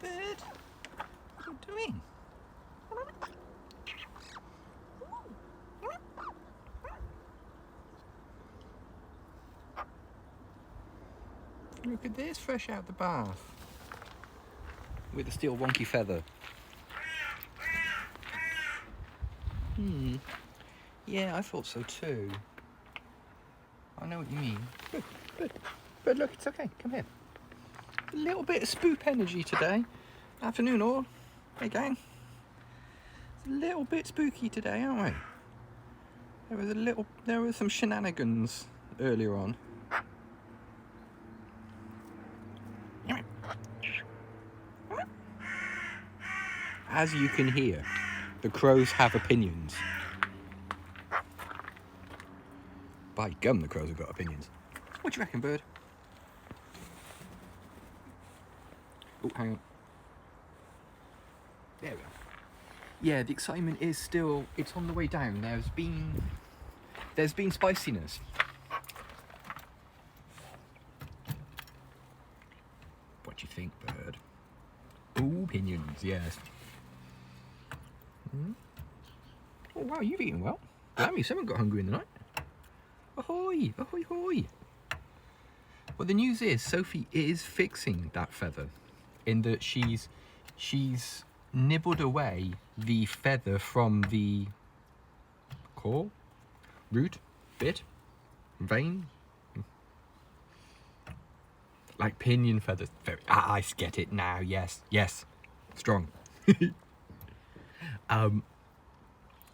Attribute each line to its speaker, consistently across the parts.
Speaker 1: bird. What are you doing? Look at this, fresh out the bath. With a still wonky feather. Yeah, I thought so too. I know what you mean. But look, it's okay. Come here. A little bit of spook energy today. Afternoon all. Hey gang. It's a little bit spooky today, aren't we? There was some shenanigans earlier on. As you can hear, the crows have opinions. By gum, the crows have got opinions. What do you reckon, bird? Oh, hang on. There we go. Yeah, the excitement is still, it's on the way down. There's been spiciness. What do you think, bird? Ooh, opinions, yes. Oh wow, you've eaten well. Blimey, someone got hungry in the night. Ahoy, ahoy, ahoy. Well, the news is Sophie is fixing that feather, in that she's nibbled away the feather from the core, root, bit, vein, like pinion feathers. I get it now. Yes, strong.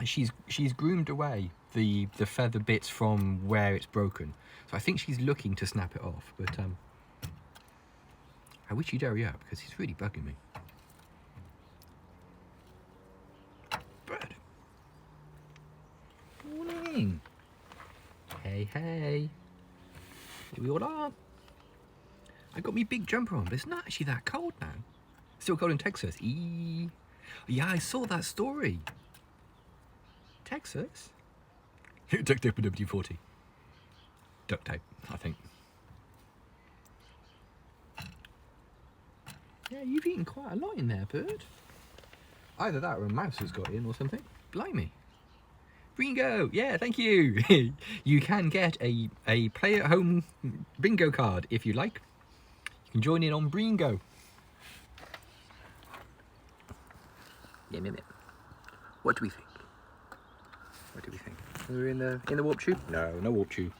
Speaker 1: She's groomed away the feather bits from where it's broken. So I think she's looking to snap it off, but I wish you'd hurry up because he's really bugging me. Bird. Morning. Hey. Here we all are. I got me big jumper on, but it's not actually that cold now. Still cold in Texas. Yeah, I saw that story. Texas? Duct tape and WD-40. Duct tape, I think. Yeah, you've eaten quite a lot in there, bird. Either that or a mouse has got in or something. Blimey. Bingo! Yeah, thank you! You can get a play-at-home bingo card if you like. You can join in on Bingo. Yeah, minute. What do we think? What do we think? We're in the warp tube? No warp tube.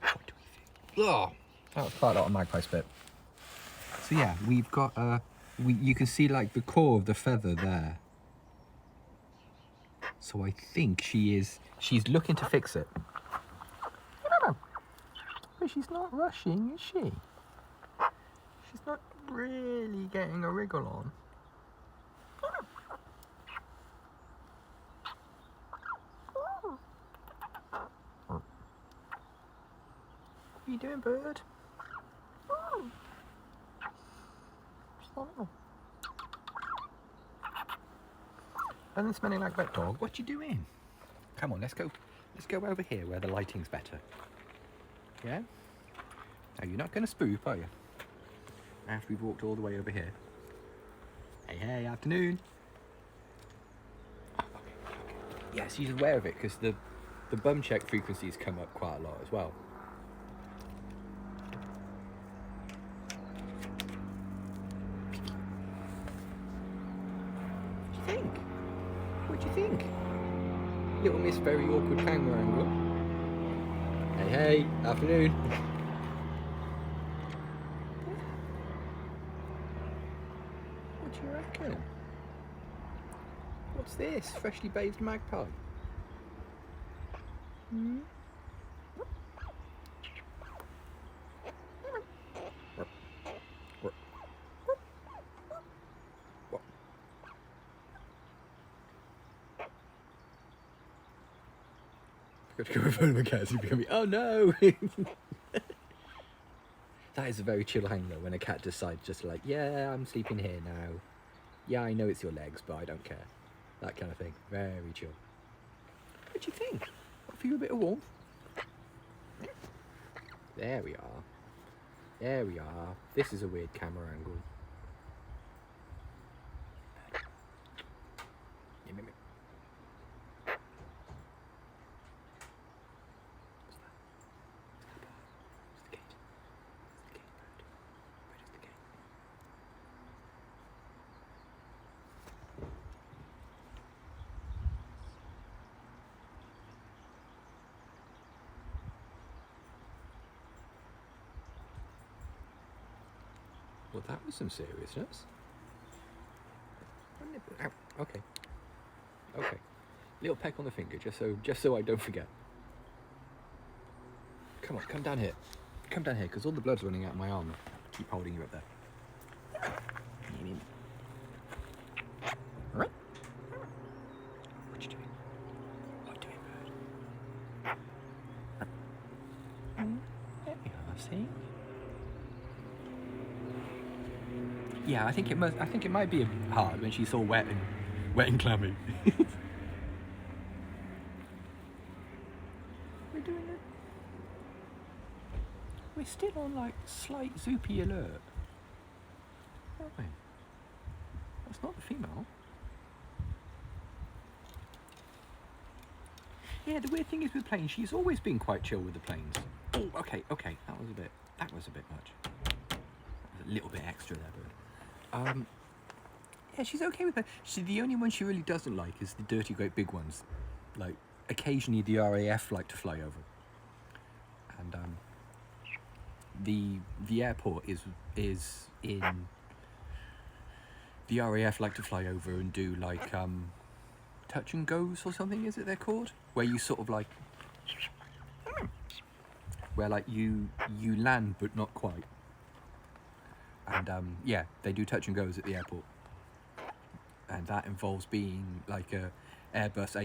Speaker 1: What do we think? Oh, that was quite a lot of magpie spit. So yeah, we've got you can see like the core of the feather there. So I think she's looking to fix it. But she's not rushing, is she? She's not really getting a wriggle on. What are you doing, bird? And then smelling like wet dog. What you doing? Come on, let's go over here where the lighting's better. Yeah? Now you're not going to spook, are you? After we've walked all the way over here. Hey, afternoon. Okay. Yeah, she's aware of it because the bum check frequencies come up quite a lot as well. What do you think? Little Miss Very Awkward Camera Angle. Hey, afternoon. What do you reckon? What's this? Freshly bathed magpie? Got to go in front of a cat so become me. Oh no! That is a very chill hang though, when a cat decides just like, yeah, I'm sleeping here now. Yeah, I know it's your legs, but I don't care. That kind of thing. Very chill. What do you think? Offer you a bit of warmth? There we are. There we are. This is a weird camera angle. Well, that was some seriousness. Ow. Okay. Okay. Little peck on the finger, just so I don't forget. Come on, come down here. Come down here, because all the blood's running out of my arm. Keep holding you up there. All right. What you doing? What you doing, bird? There we are. See? Yeah, I think it might be hard when she's all wet and clammy. We're doing it. We're still on like slight zoopy alert, aren't we? That's not the female. Yeah, the weird thing is with planes, she's always been quite chill with the planes. Oh, okay, that was a bit much. That was a little bit extra there, bird. Yeah, she's okay with that. The only one she really doesn't like is the dirty, great big ones. Like, occasionally the RAF like to fly over. And, the airport is in... The RAF like to fly over and do, like, touch and goes or something, is it they're called? Where you sort of, like... Where, like, you land, but not quite. And yeah, they do touch and goes at the airport, and that involves being like a Airbus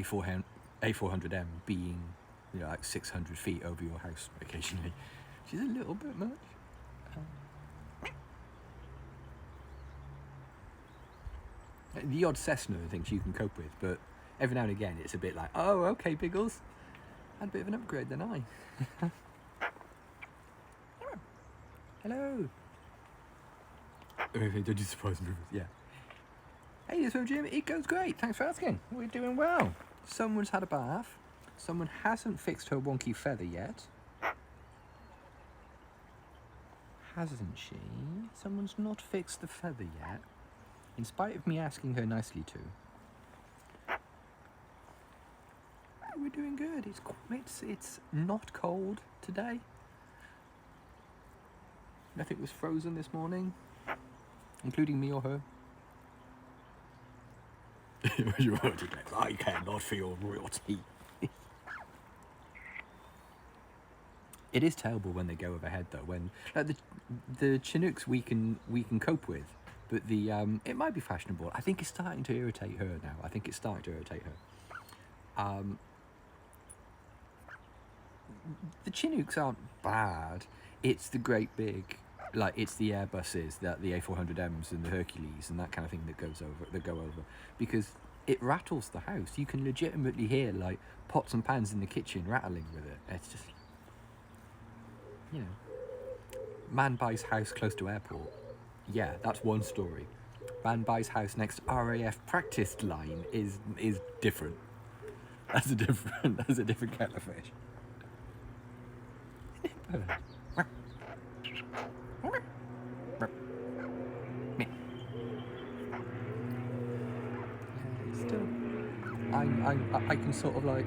Speaker 1: A400M being, you know, like 600 feet over your house occasionally. She's a little bit much. The odd Cessna and things you can cope with, but every now and again it's a bit like, oh, okay, Biggles, had a bit of an upgrade than I. Hello. Don't you surprise me? Yeah. Hey, this one, Jim. It goes great. Thanks for asking. We're doing well. Someone's had a bath. Someone hasn't fixed her wonky feather yet. Hasn't she? Someone's not fixed the feather yet, in spite of me asking her nicely to. We're doing good. It's not cold today. Nothing was frozen this morning, including me or her. I cannot feel royalty. It is terrible when they go overhead, though. When like the Chinooks we can cope with, but the it might be fashionable. I think it's starting to irritate her now. The Chinooks aren't bad. It's the great big, like it's the Airbuses, the A400Ms and the Hercules and that kind of thing that go over, because it rattles the house. You can legitimately hear like pots and pans in the kitchen rattling with it. It's just, you know, man buys house close to airport. Yeah, that's one story. Man buys house next to RAF practice line is different. That's a different kettle of fish. Still, I can sort of like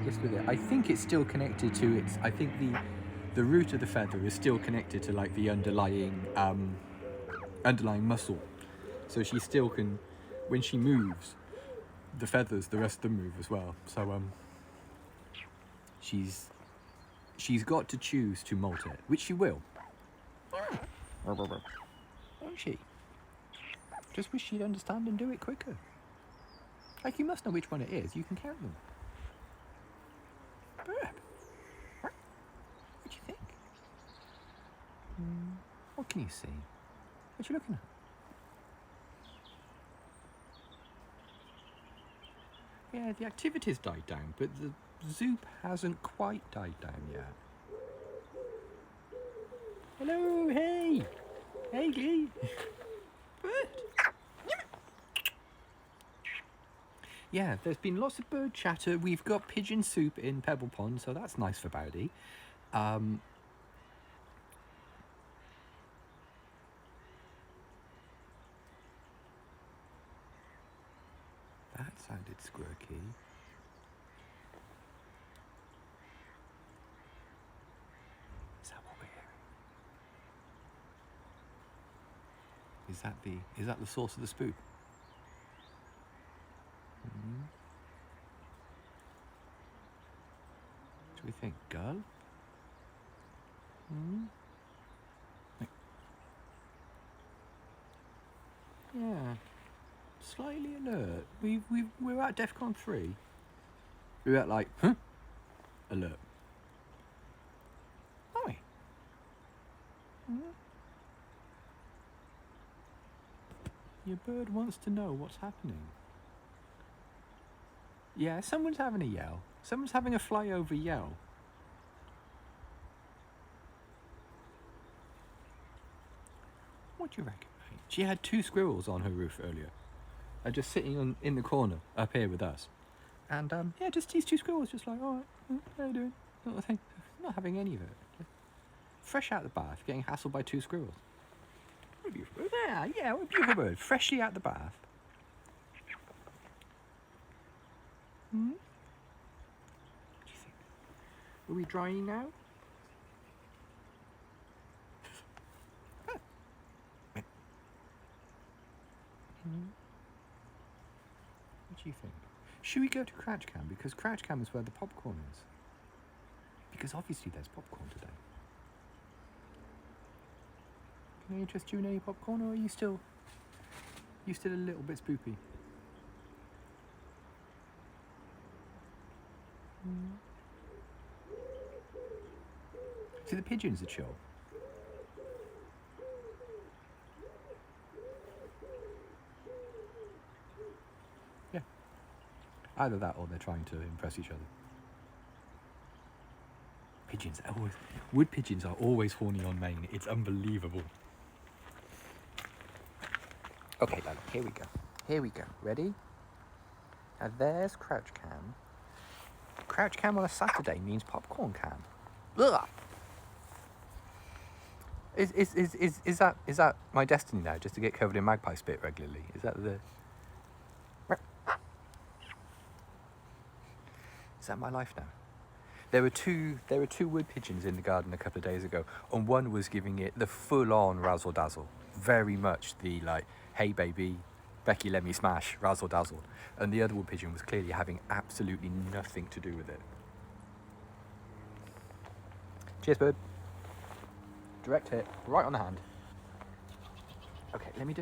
Speaker 1: just with it. I think it's still connected to its. I think the root of the feather is still connected to like the underlying muscle. So she still can, when she moves, the feathers, the rest of them move as well. So she's got to choose to molt it, which she will. Won't she? Just wish she'd understand and do it quicker. Like, you must know which one it is. You can count them. What do you think? What can you see? What are you looking at? Yeah, the activity's died down, but the zoop hasn't quite died down yet. Hello, hey. Hey, Glee. Bird. Yeah, there's been lots of bird chatter. We've got pigeon soup in Pebble Pond, so that's nice for Bowdy. That sounded squirky. Is that what we're hearing? Is that the source of the spook? What do we think? Gull? Yeah. Slightly alert. We're at DEFCON 3. We're at like, huh? Alert. Are we? Your bird wants to know what's happening. Yeah, someone's having a yell. Someone's having a flyover yell. What do you reckon, mate? She had 2 squirrels on her roof earlier. Just sitting in the corner up here with us. And yeah, just these 2 squirrels just like, alright, how you doing? Sort of thing. Not having any of it. Just fresh out the bath, getting hassled by 2 squirrels. What a beautiful bird. Yeah, what a beautiful bird. Freshly out the bath. What do you think? Are we drying now? What do you think? Should we go to Crouch Cam? Because Crouch Cam is where the popcorn is. Because obviously there's popcorn today. Can I interest you in any popcorn, or are you still a little bit spoopy? See, the pigeons are chill. Yeah. Either that or they're trying to impress each other. Wood pigeons are always horny on Maine. It's unbelievable. Okay, Lala, here we go. Ready? Now there's Crouch Cam. Crouch Cam on a Saturday means popcorn cam. Ugh. Is that my destiny now? Just to get covered in magpie spit regularly? Is that my life now? There were two wood pigeons in the garden a couple of days ago, and one was giving it the full-on razzle dazzle, very much the like, hey baby, Becky let me smash, razzle dazzle, and the other wood pigeon was clearly having absolutely nothing to do with it. Cheers, bird. Direct hit, right on the hand. Okay, let me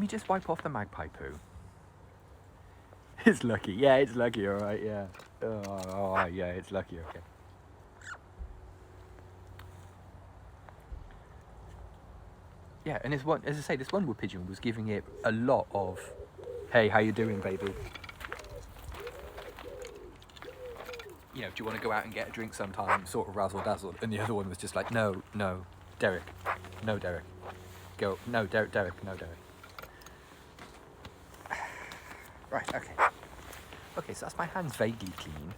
Speaker 1: just wipe off the magpie poo. It's lucky. Yeah, it's lucky. All right. Yeah. Oh, yeah, it's lucky. Okay. Yeah, and as I say, this one wood pigeon was giving it a lot of, hey, how you doing, baby? You know, do you want to go out and get a drink sometime? Sort of razzle dazzle. And the other one was just like, no, Derek, no, Derek, go, no, Derek, no, Derek. Right. Okay. Okay, so that's my hands vaguely clean.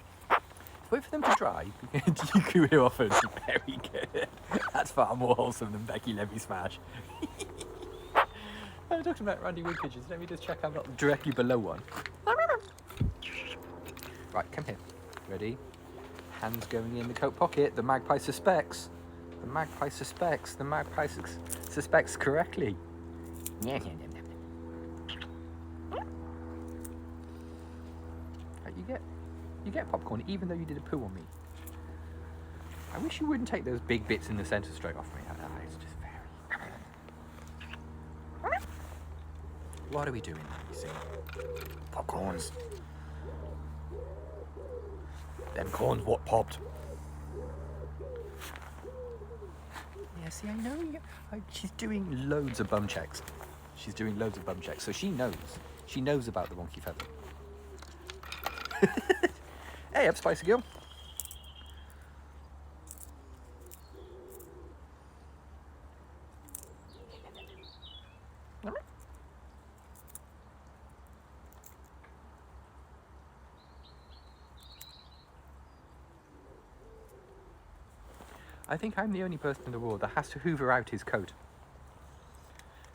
Speaker 1: Wait for them to dry. You cool it off and very good. That's far more wholesome than Becky let me smash. I'm talking about Randy wood pigeons. Let me just check I'm not directly below one. Right, come here. Ready? Hands going in the coat pocket. The magpie suspects. The magpie suspects. The magpie suspects correctly. You get popcorn even though you did a poo on me. I wish you wouldn't take those big bits in the centre straight off me. It's just very... What are we doing now, you see? Popcorns. Them corns what popped. Yeah, see, I know. She's doing loads of bum checks. So she knows. She knows about the wonky feather. Hey up, Spicy Girl. I think I'm the only person in the world that has to hoover out his coat.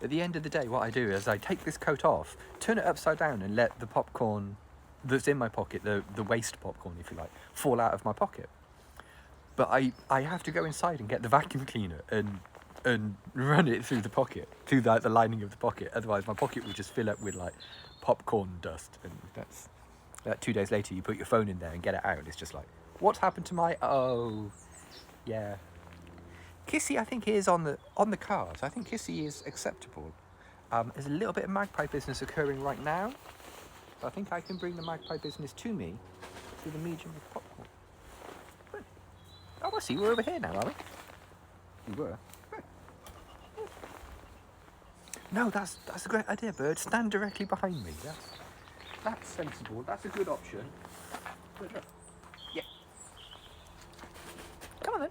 Speaker 1: At the end of the day, what I do is I take this coat off, turn it upside down, and let the popcorn that's in my pocket, the waste popcorn, if you like, fall out of my pocket. But I have to go inside and get the vacuum cleaner and run it through the pocket, through the lining of the pocket. Otherwise, my pocket will just fill up with like popcorn dust, and that's 2 days later. You put your phone in there and get it out, and it's just like, what's happened to my? Oh, yeah. Kissy, I think, is on the cards. I think Kissy is acceptable. There's a little bit of magpie business occurring right now. So I think I can bring the magpie business to me through the medium of popcorn. Good. Oh, I see. We're over here now, are we? We were. Good. No, that's a great idea, Bird. Stand directly behind me. That's sensible. That's a good option. Good. Yeah. Come on then.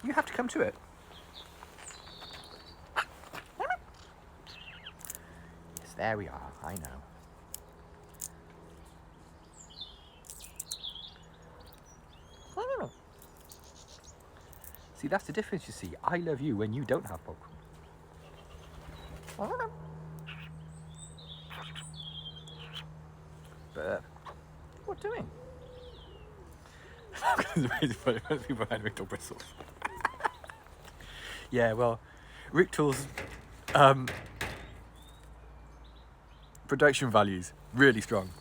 Speaker 1: You have to come to it. Yes, there we are. I know. See, that's the difference, you see. I love you when you don't have popcorn. But what doing? People had Rick bristles. Yeah, well, Richtel's production values really strong.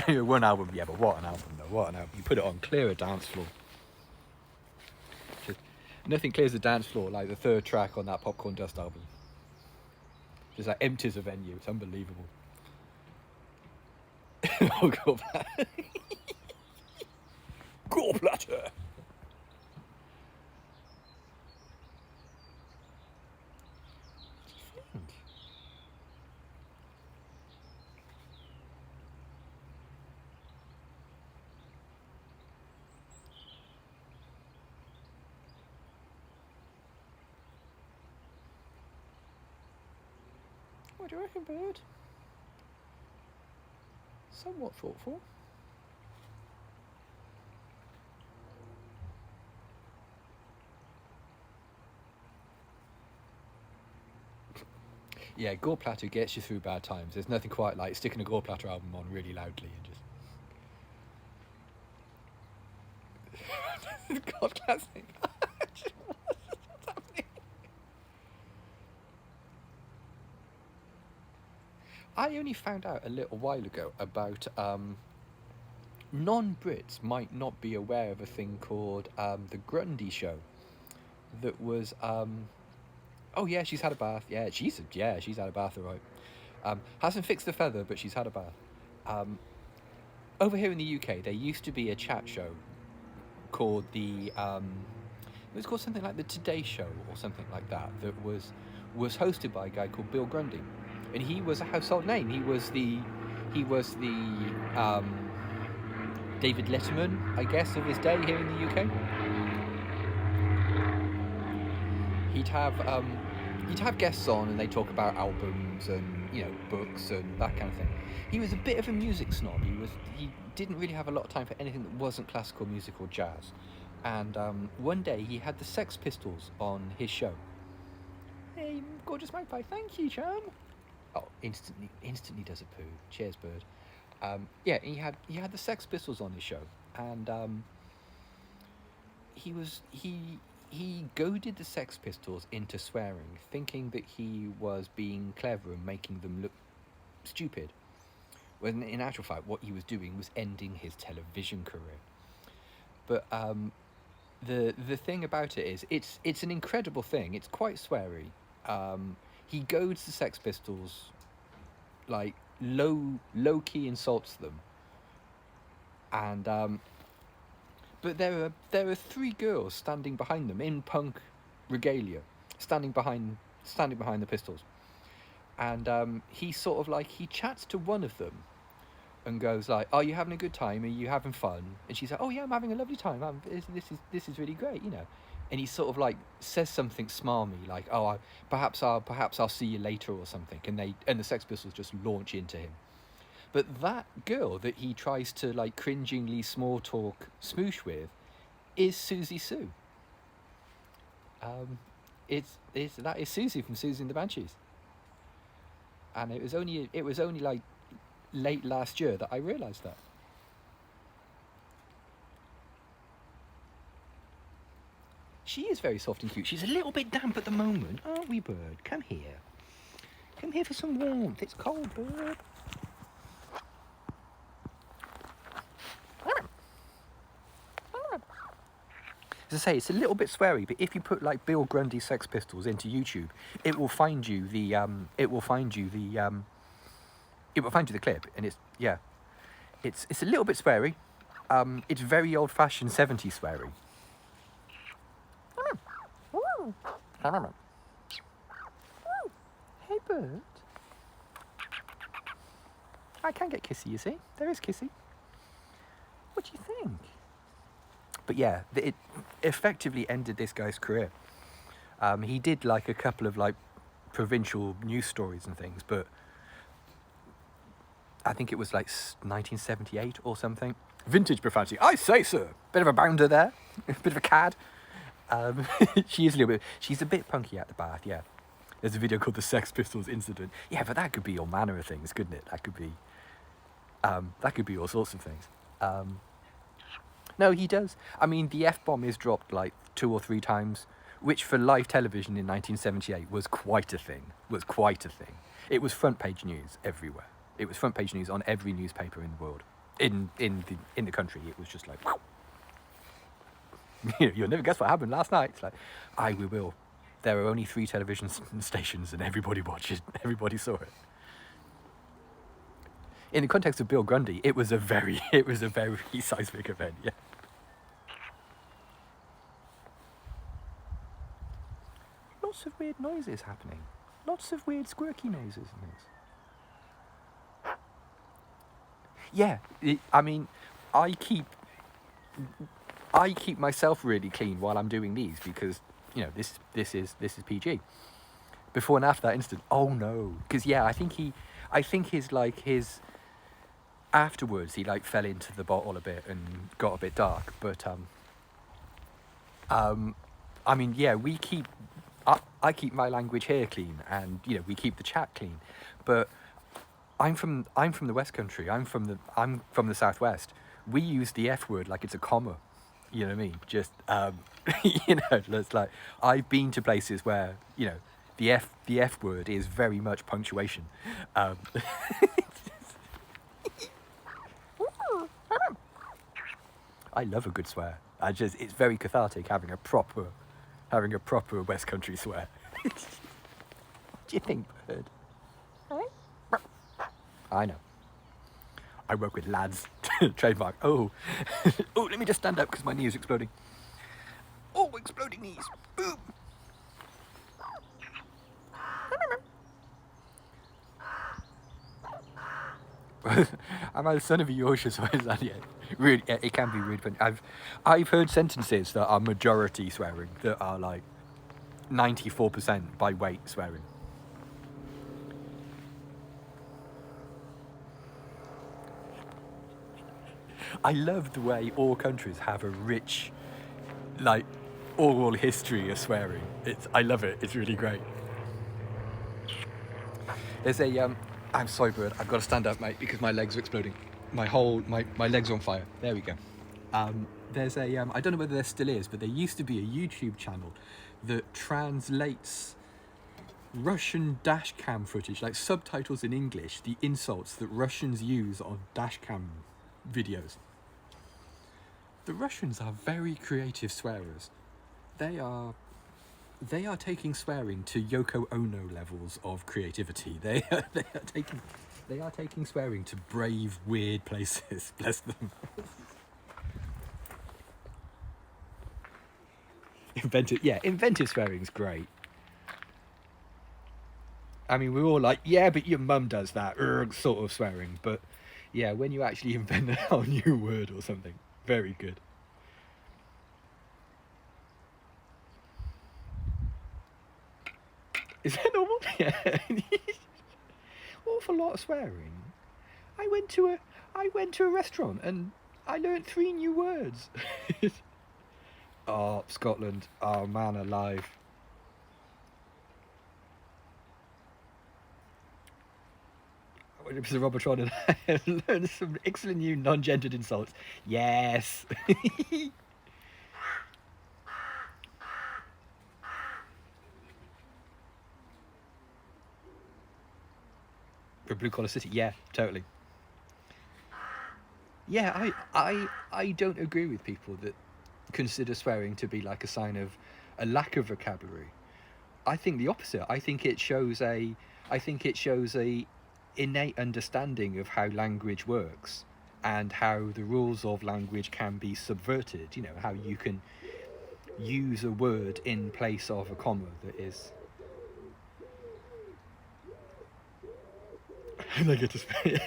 Speaker 1: One album, yeah, but what an album though, what an album. You put it on, clear a dance floor. Just, nothing clears the dance floor like the third track on that Popcorn Dust album. Just like empties a venue, it's unbelievable. Oh, gallbladder. Gallbladder. What do you reckon, Bird? Somewhat thoughtful. Yeah, Gallbladder gets you through bad times. There's nothing quite like sticking a Gallbladder album on really loudly and just... God, classic. What's happening? I only found out a little while ago about non-Brits might not be aware of a thing called the Grundy Show. That was oh yeah, she's had a bath. Yeah, she's had a bath, all right. Hasn't fixed the feather, but she's had a bath. Over here in the UK, there used to be a chat show called it was called something like the Today Show or something like that. That was hosted by a guy called Bill Grundy, and he was a household name. He was the David Letterman, I guess, of his day here in the UK. He'd have guests on, and they talk about albums and books and that kind of thing. He was a bit of a music snob. He didn't really have a lot of time for anything that wasn't classical music or jazz. And one day he had the Sex Pistols on his show. Hey, gorgeous magpie, thank you, chum. Oh, instantly does a poo. Cheers, Bird. Yeah, he had the Sex Pistols on his show, and he goaded the Sex Pistols into swearing, thinking that he was being clever and making them look stupid, when in actual fact what he was doing was ending his television career. But the thing about it is, it's an incredible thing. It's quite sweary. He goads the Sex Pistols, like low key insults them, and but there are three girls standing behind them in punk regalia, standing behind the Pistols, and he sort of like, he chats to one of them and goes like, "Are you having a good time? Are you having fun?" And she's like, "Oh yeah, I'm having a lovely time. This is really great, and he sort of like says something smarmy, like, "Oh, perhaps I'll see you later" or something, and the Sex Pistols just launch into him. But that girl that he tries to like cringingly small talk smoosh with is Susie Sue. That is Susie from Susie and the Banshees, and it was only like late last year that I realised that. She is very soft and cute. She's a little bit damp at the moment, aren't we, bird? Come here. Come here for some warmth. It's cold, bird. As I say, it's a little bit sweary, but if you put like Bill Grundy Sex Pistols into YouTube, it will find you the clip, and it's a little bit sweary. It's very old-fashioned 70s sweary. Hey, bird. I can get kissy, you see. There is kissy. What do you think? But yeah, it effectively ended this guy's career. He did like a couple of like provincial news stories and things, but I think it was like 1978 or something. Vintage profanity, I say, sir. Bit of a bounder there, bit of a cad. She is a little bit. She's a bit punky at the bath. Yeah. There's a video called "The Sex Pistols Incident." Yeah, but that could be all manner of things, couldn't it? That could be all sorts of things. No, he does. I mean, the F-bomb is dropped like 2 or 3 times, which for live television in 1978 was quite a thing. It was front page news everywhere. It was front page news on every newspaper in the world. In the country, it was just like, wow. You'll never guess what happened last night. It's like, we will. There are only 3 television stations, and everybody watched it. Everybody saw it. In the context of Bill Grundy, it was a very seismic event. Yeah. Lots of weird noises happening. Lots of weird squirky noises and things. Yeah, I mean, I keep myself really clean while I'm doing these because this is PG. Before and after that instant, oh no, because yeah, I think his afterwards he like fell into the bottle a bit and got a bit dark, but I mean, yeah, I keep my language here clean, and we keep the chat clean, but I'm from the West Country. I'm from the Southwest. We use the F word like it's a comma. You know what I mean? Just it's like I've been to places where the F word is very much punctuation. I love a good swear. It's very cathartic having a proper West Country swear. What do you think, bird? I know. I work with lads. Trademark. Oh, let me just stand up because my knee is exploding. Oh, exploding knees. Boom. I'm a son of a Yorkshire, so it's not yet. Really, it can be rude, but I've heard sentences that are majority swearing that are like 94% by weight swearing. I love the way all countries have a rich, like, oral history of swearing. I love it. It's really great. There's I'm sorry, bird. I've got to stand up, mate, because my legs are exploding. My legs are on fire. There we go. There's I don't know whether there still is, but there used to be a YouTube channel that translates Russian dash cam footage, like subtitles in English, the insults that Russians use on dash cam videos. The Russians are very creative swearers. They are taking swearing to Yoko Ono levels of creativity. They are taking swearing to brave, weird places. Bless them. Inventive swearing's great. I mean, we're all like, yeah, but your mum does that sort of swearing. But yeah, when you actually invent a whole new word or something, very good. Is that normal? Yeah. Awful lot of swearing. I went to a restaurant and I learnt 3 new words. Oh, Scotland. Oh man alive. I went up to the Robotron and learned some excellent new non-gendered insults. Yes. For Blue Collar City, yeah, totally. Yeah, I don't agree with people that consider swearing to be like a sign of a lack of vocabulary. I think the opposite. I think it shows a innate understanding of how language works and how the rules of language can be subverted. You know, how you can use a word in place of a comma that is. They get to swear.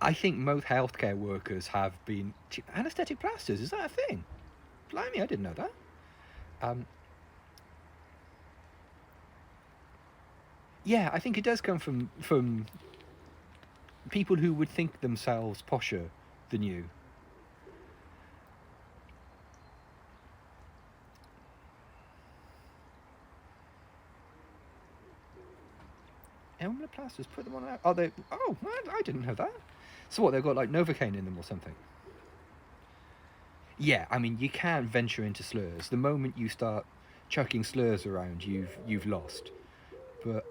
Speaker 1: I think most healthcare workers have been anaesthetic plasters. Is that a thing? Blimey, I didn't know that. Yeah, I think it does come from people who would think themselves posher than you. Elmer plasters, put them on out. Oh, they. Oh, I didn't know that. So what? They've got like Novocaine in them or something. Yeah, I mean, you can't venture into slurs. The moment you start chucking slurs around, you've lost. But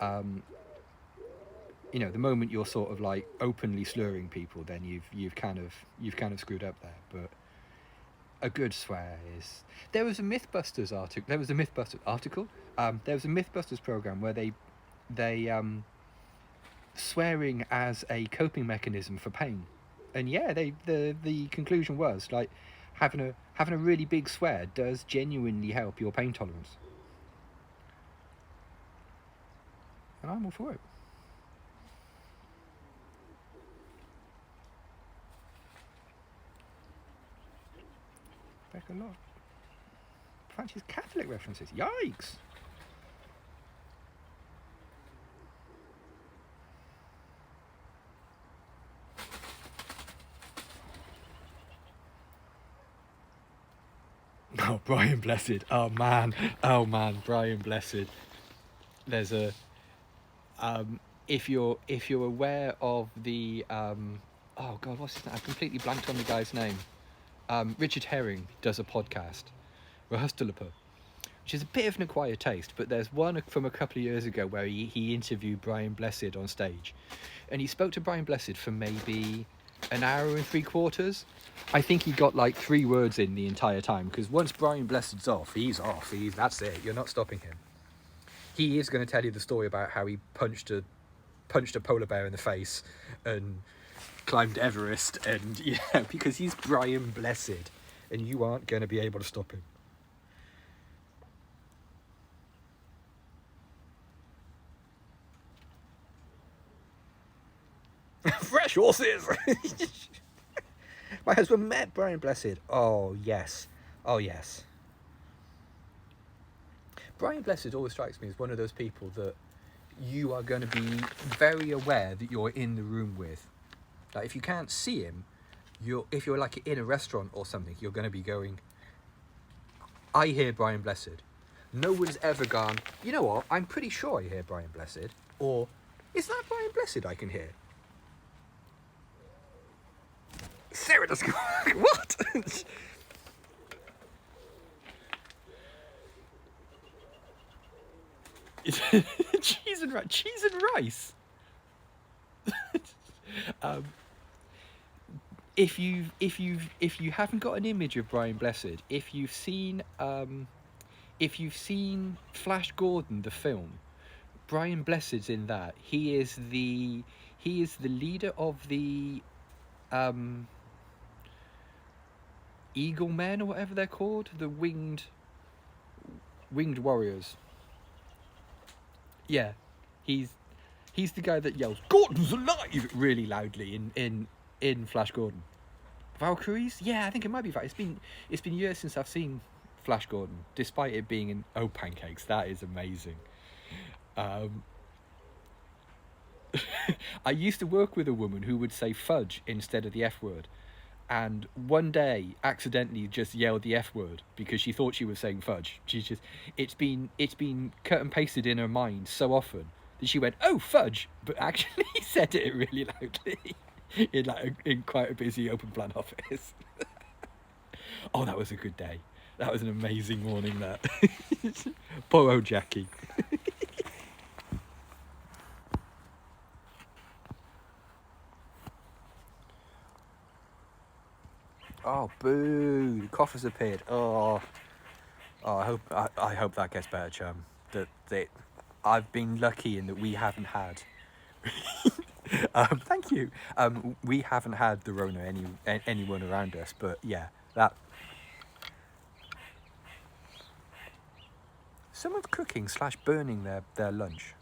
Speaker 1: you know, the moment you're sort of like openly slurring people, then you've kind of screwed up there. But a good swear is. There was a MythBusters article. There was a MythBusters program where they swearing as a coping mechanism for pain, and yeah, the conclusion was like having a really big swear does genuinely help your pain tolerance, and I'm all for it. Back a lot. Fancy's Catholic references. Yikes! Oh, Brian Blessed. Oh man, Brian Blessed. There's a if you're aware of the oh god, what's his name? I completely blanked on the guy's name. Richard Herring does a podcast, Rahustulapa, which is a bit of an acquired taste, but there's one from a couple of years ago where he interviewed Brian Blessed on stage, and he spoke to Brian Blessed for maybe an hour and 3/4. I think he got like 3 words in the entire time, because once Brian Blessed's off, he's off. That's it. You're not stopping him. He is going to tell you the story about how he punched a polar bear in the face and climbed Everest, and yeah, because he's Brian Blessed, and you aren't going to be able to stop him. Fresh horses. My husband met Brian Blessed. Oh yes. Brian Blessed always strikes me as one of those people that you are going to be very aware that you're in the room with. Like, if you can't see him, if you're like in a restaurant or something, you're going to be going, I hear Brian Blessed. No one's ever gone, you know what, I'm pretty sure I hear Brian Blessed. Or, is that Brian Blessed I can hear? Sarah does what? Cheese and rice. If you haven't got an image of Brian Blessed, if you've seen Flash Gordon the film, Brian Blessed's in that. He is the leader of the Eagle Men or whatever they're called, the winged warriors. Yeah, he's the guy that yells "Gordon's alive" really loudly in Flash Gordon. Valkyries? Yeah, I think it might be that. It's been years since I've seen Flash Gordon, despite it being in pancakes. That is amazing. I used to work with a woman who would say fudge instead of the F word, and one day accidentally just yelled the F word because she thought she was saying fudge. It's been cut and pasted in her mind so often that she went, "Oh, fudge," but actually said it really loudly in quite a busy open plan office. Oh, that was a good day. That was an amazing morning. That poor old Jackie. Oh, boo! The cough has appeared. Oh, I hope that gets better, chum. That I've been lucky in that we haven't had. Thank you. We haven't had the Rona anyone around us, but yeah, that. Someone's cooking / burning their lunch.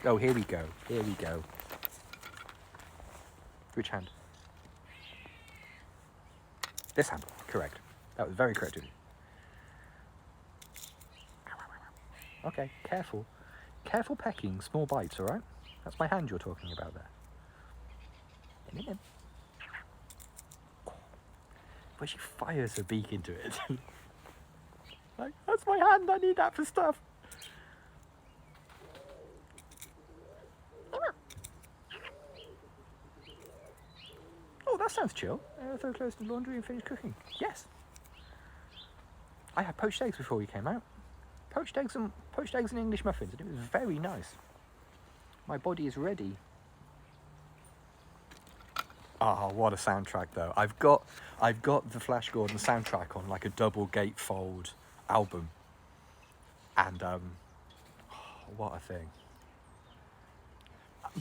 Speaker 1: Oh, here we go. Here we go. Which hand? This hand. Correct. That was very correct of you. Okay, careful. Careful pecking, small bites, alright? That's my hand you're talking about there. Where she fires her beak into it. Like, that's my hand, I need that for stuff. Oh, that sounds chill. Throw clothes to the laundry and finish cooking. Yes. I had poached eggs before we came out. Poached eggs and English muffins, and it was very nice. My body is ready. Oh, what a soundtrack though. I've got the Flash Gordon soundtrack on like a double gatefold album. And what a thing.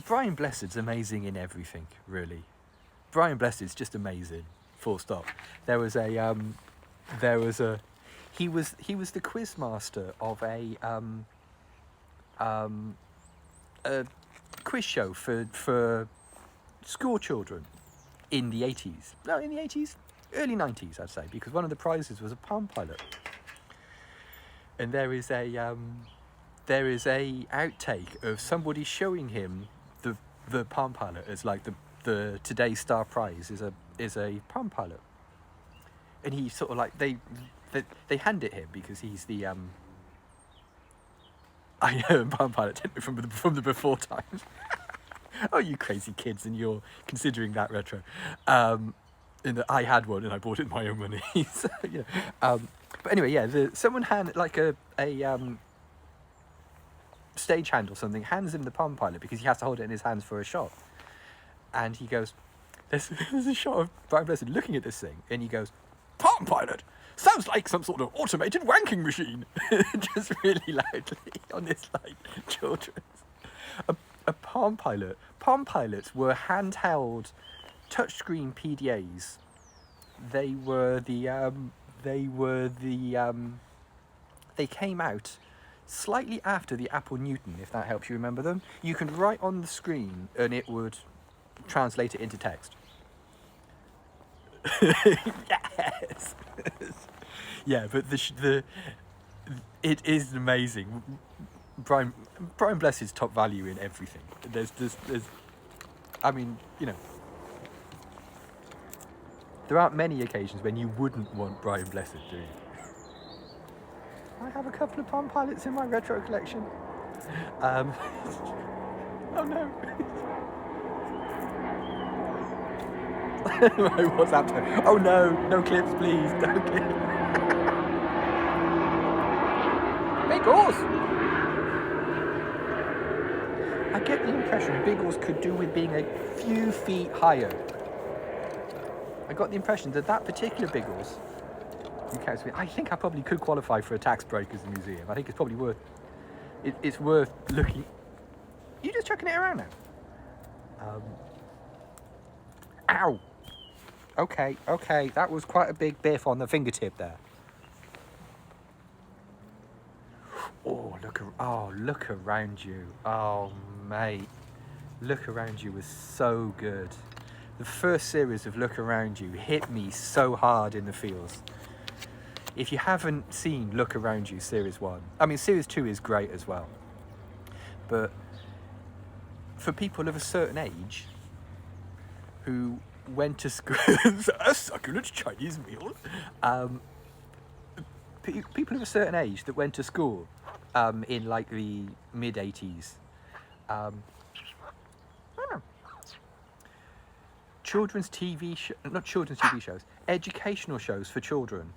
Speaker 1: Brian Blessed's amazing in everything, really. Brian Blessed's just amazing. Full stop. He was the quiz master of a quiz show for school children in the 80s. No, in the 80s, early 90s, I'd say, because one of the prizes was a Palm Pilot. And there is a outtake of somebody showing him the Palm Pilot as like the today's star prize is a Palm Pilot, and he sort of like they hand it him because he's the Palm Pilot from the before times. Oh, you crazy kids, and you're considering that retro. In that I had one and I bought it with my own money. So, yeah. But anyway, yeah, someone hand like a stagehand or something hands him the Palm Pilot because he has to hold it in his hands for a shot. And he goes, there's a shot of Brian Blessed looking at this thing, and he goes, "Palm Pilot? Sounds like some sort of automated wanking machine." Just really loudly on this like children's. A Palm Pilot. Palm Pilots were handheld touchscreen PDAs. They came out slightly after the Apple Newton, if that helps you remember them. You can write on the screen and it would translate it into text. Yes. Yeah, but it is amazing. Brian Blessed's top value in everything. There's I mean, you know, there aren't many occasions when you wouldn't want Brian Blessed, do you? I have a couple of Palm Pilots in my retro collection. Oh no. What's happening? Oh no, no clips please, no clips. Big horse! I get the impression Biggles could do with being a few feet higher. I got the impression that particular Biggles, I think I probably could qualify for a tax break as a museum. I think it's probably worth, it's worth looking. You just chucking it around now? Ow! Okay, that was quite a big biff on the fingertip there. Look around you. Oh, mate. Look around you was so good. The first series of Look Around You hit me so hard in the feels. If you haven't seen Look Around You Series 1, I mean, Series 2 is great as well. But for people of a certain age who went to school, a succulent Chinese meal, people of a certain age that went to school in like the mid-80s, children's TV not children's TV shows, educational shows for children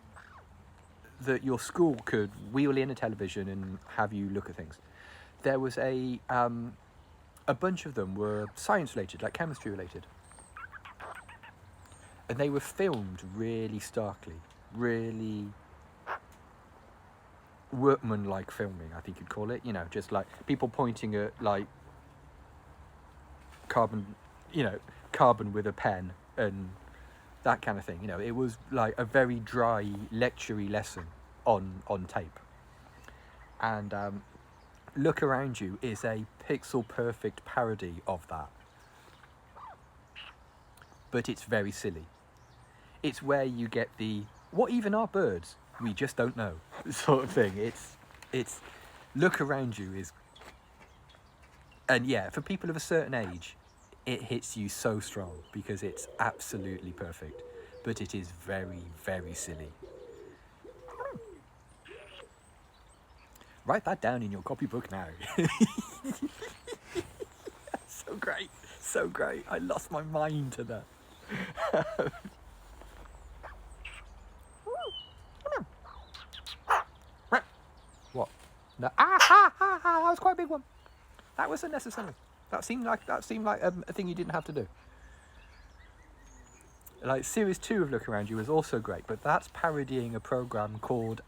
Speaker 1: that your school could wheel in a television and have you look at things. There was a bunch of them were science related, like chemistry related, and they were filmed really starkly, really workman-like filming, I think you'd call it. You know, just like people pointing at like carbon with a pen and that kind of thing. You know, it was like a very dry lecture-y lesson on tape. And Look Around You is a pixel perfect parody of that, but it's very silly. It's where you get the what even are birds, we just don't know sort of thing. It's Look Around You is, and yeah, for people of a certain age, it hits you so strong because it's absolutely perfect, but it is very, very silly. Write that down in your copybook now. So great, so great. I lost my mind to that. What? No. That was quite a big one. That was unnecessary. That seemed like a thing you didn't have to do. Like Series 2 of Look Around You was also great, but that's parodying a program called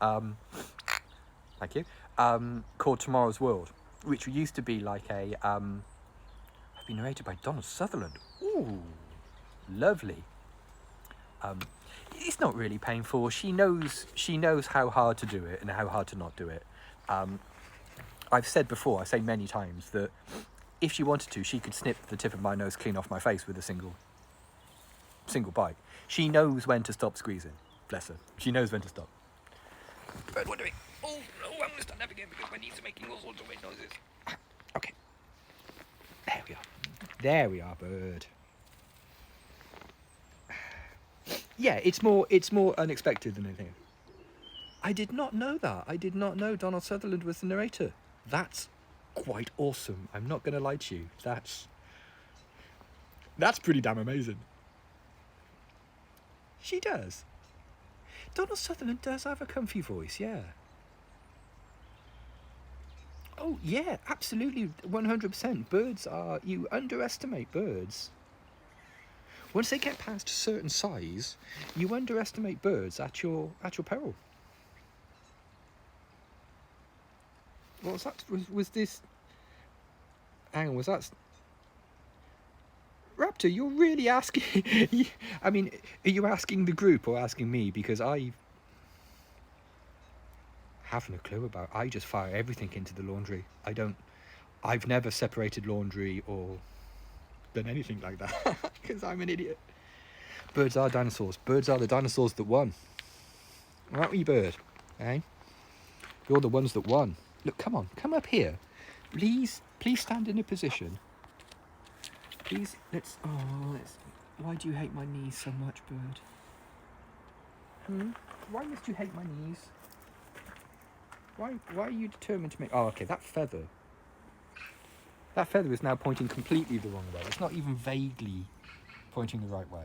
Speaker 1: called Tomorrow's World, which used to be like a I've been narrated by Donald Sutherland. Ooh, lovely. It's not really painful. She knows how hard to do it and how hard to not do it. I've said before, I say many times, that if she wanted to, she could snip the tip of my nose clean off my face with a single bite. She knows when to stop squeezing. Bless her. She knows when to stop. Bird, what are you doing? Oh, no, I'm going to stand up again because my knees are making all sorts of weird noises. Okay. There we are. There we are, bird. Yeah, it's more unexpected than anything. I did not know that. I did not know Donald Sutherland was the narrator. That's quite awesome. I'm not going to lie to you. That's pretty damn amazing. She does. Donald Sutherland does have a comfy voice, yeah. Oh, yeah, absolutely, 100%. Birds are... You underestimate birds. Once they get past a certain size, you underestimate birds at your peril. What was that? Was this... Hang on, was that... Raptor, you're really asking... I mean, are you asking the group or asking me? Because I haven't a clue about... I just fire everything into the laundry. I've never separated laundry or done anything like that. Because I'm an idiot. Birds are dinosaurs. Birds are the dinosaurs that won. Aren't we, bird? Eh? You're the ones that won. Look, come on. Come up here. Please stand in a position. Please, let's... Why do you hate my knees so much, bird? Why must you hate my knees? Why are you determined to make... Oh, okay, that feather. That feather is now pointing completely the wrong way. It's not even vaguely pointing the right way.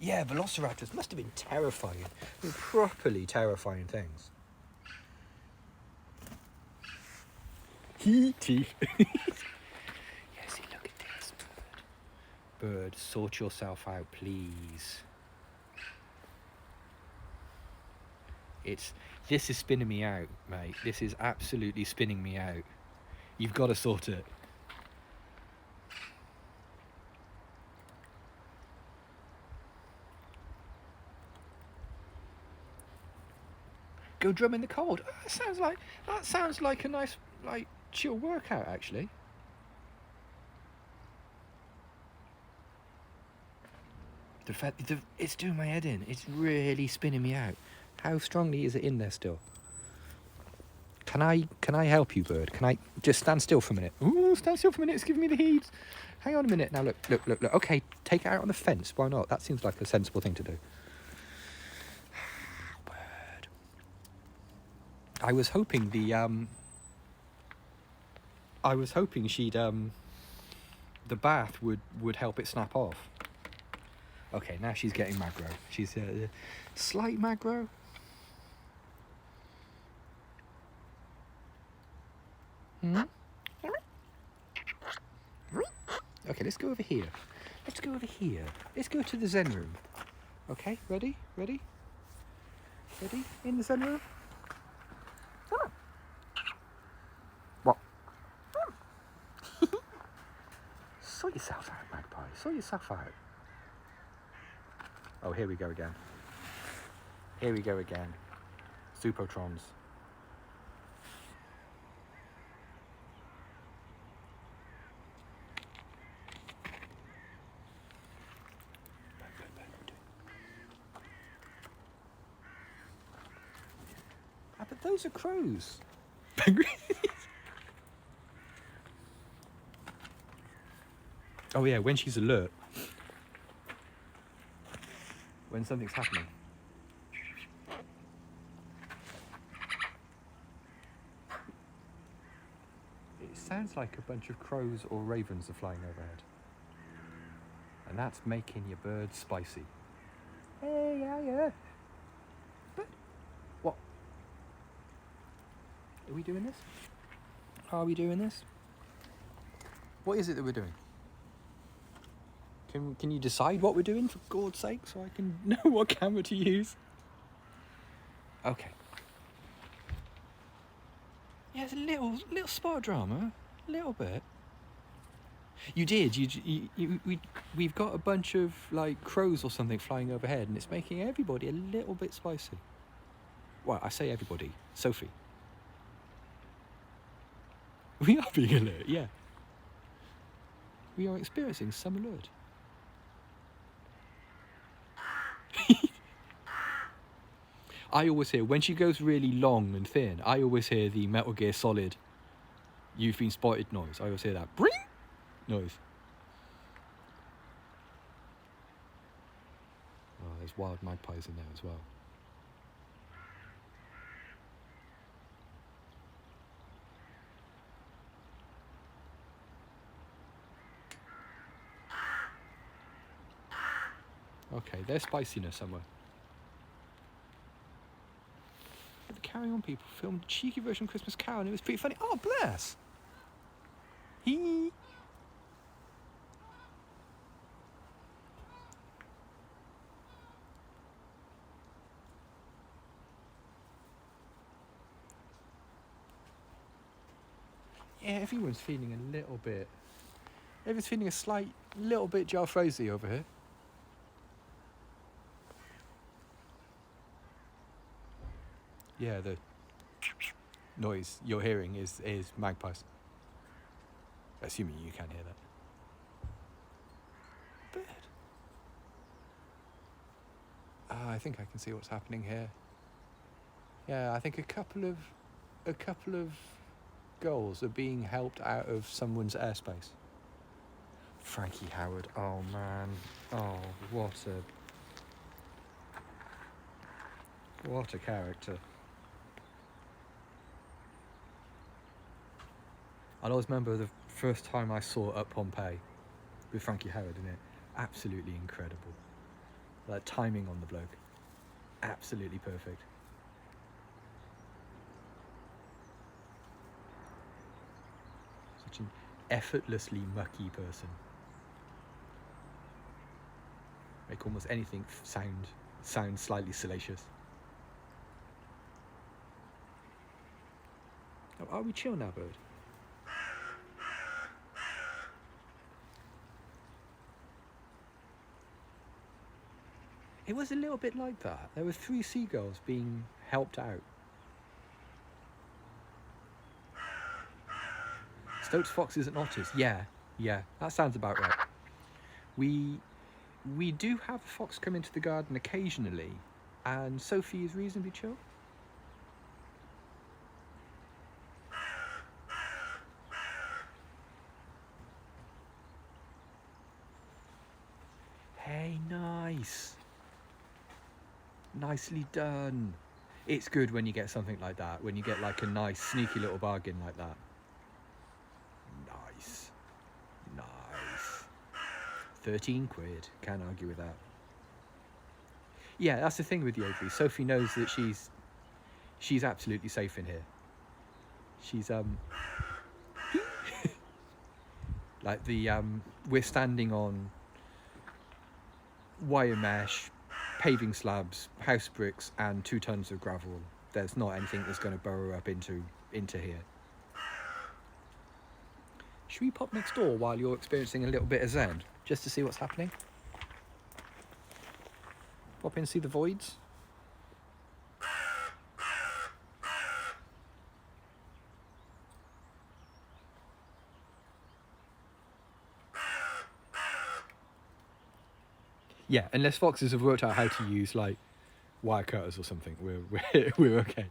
Speaker 1: Yeah, velociraptors must have been terrifying. Properly terrifying things. Teeth. Yes, look at this, bird. Bird, sort yourself out, please. This is spinning me out, mate. This is absolutely spinning me out. You've got to sort it. Go drum in the cold. That sounds like a nice, like, chill workout, actually. It's doing my head in. It's really spinning me out. How strongly is it in there still? Can I help you, bird? Can I just stand still for a minute? Ooh, stand still for a minute. It's giving me the heaves. Hang on a minute. Now look. Okay, take it out on the fence. Why not? That seems like a sensible thing to do. Bird. I was hoping she'd the bath would help it snap off. Okay, now she's getting maggro. She's slight maggro. Okay, let's go over here. Let's go to the Zen room. Okay, ready? In the Zen room? What? Sort yourself out, magpie. Sort yourself out. Oh, here we go again. Supertrons. But those are crows. Oh yeah, when she's alert. When something's happening. It sounds like a bunch of crows or ravens are flying overhead. And that's making your bird spicy. Hey, yeah. But what? Are we doing this? What is it that we're doing? Can you decide what we're doing, for God's sake, so I can know what camera to use? Okay. Yeah, it's a little spot of drama, a little bit. You did. We've got a bunch of like crows or something flying overhead, and it's making everybody a little bit spicy. Well, I say everybody. Sophie. We are being alert. Yeah. We are experiencing some alert. I always hear, when she goes really long and thin, I always hear the Metal Gear Solid "You've been spotted" noise. I always hear that bring noise. Oh, there's wild magpies in there as well. Okay, there's spiciness somewhere. The Carry On people filmed a cheeky version of Christmas Carol, and it was pretty funny. Oh, bless! Yeah, everyone's feeling a little bit. Everyone's feeling a little bit jalfrezi over here. Yeah, the noise you're hearing is magpies. Assuming you can hear that. Bird. I think I can see what's happening here. Yeah, I think a couple of gulls are being helped out of someone's airspace. Frankie Howard. Oh man. Oh, what a character. I'll always remember the first time I saw Up Pompeii with Frankie Howard in it. Absolutely incredible. That timing on the bloke. Absolutely perfect. Such an effortlessly mucky person. Make almost anything sound slightly salacious. Oh, are we chill now, bird? It was a little bit like that. There were 3 seagulls being helped out. Stoats, foxes and otters. Yeah, that sounds about right. We do have a fox come into the garden occasionally, and Sophie is reasonably chill. Hey, nice. Nicely done. It's good when you get something like that, when you get like a nice sneaky little bargain like that. Nice. 13 quid, can't argue with that. Yeah, that's the thing with Yodri. Sophie knows that she's absolutely safe in here. She's like we're standing on wire mesh, paving slabs, house bricks, and 2 tons of gravel. There's not anything that's going to burrow up into here. Should we pop next door while you're experiencing a little bit of Zen, just to see what's happening? Pop in and see the voids. Yeah, unless foxes have worked out how to use like wire cutters or something, we're okay.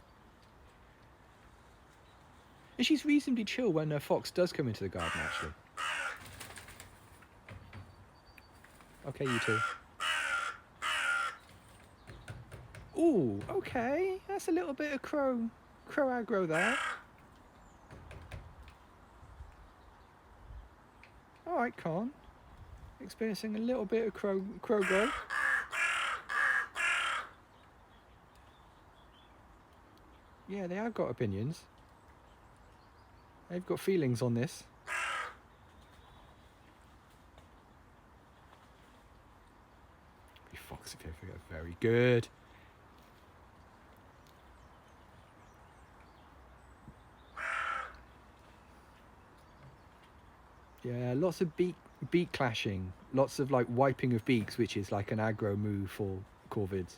Speaker 1: And she's reasonably chill when a fox does come into the garden, actually. Okay, you two. Ooh, okay. That's a little bit of crow aggro there. All right, Con. Experiencing a little bit of crow growth. Yeah, they have got opinions. They've got feelings on this. Fox, if you ever go, very good. Yeah, lots of beak clashing, lots of like wiping of beaks, which is like an aggro move for corvids.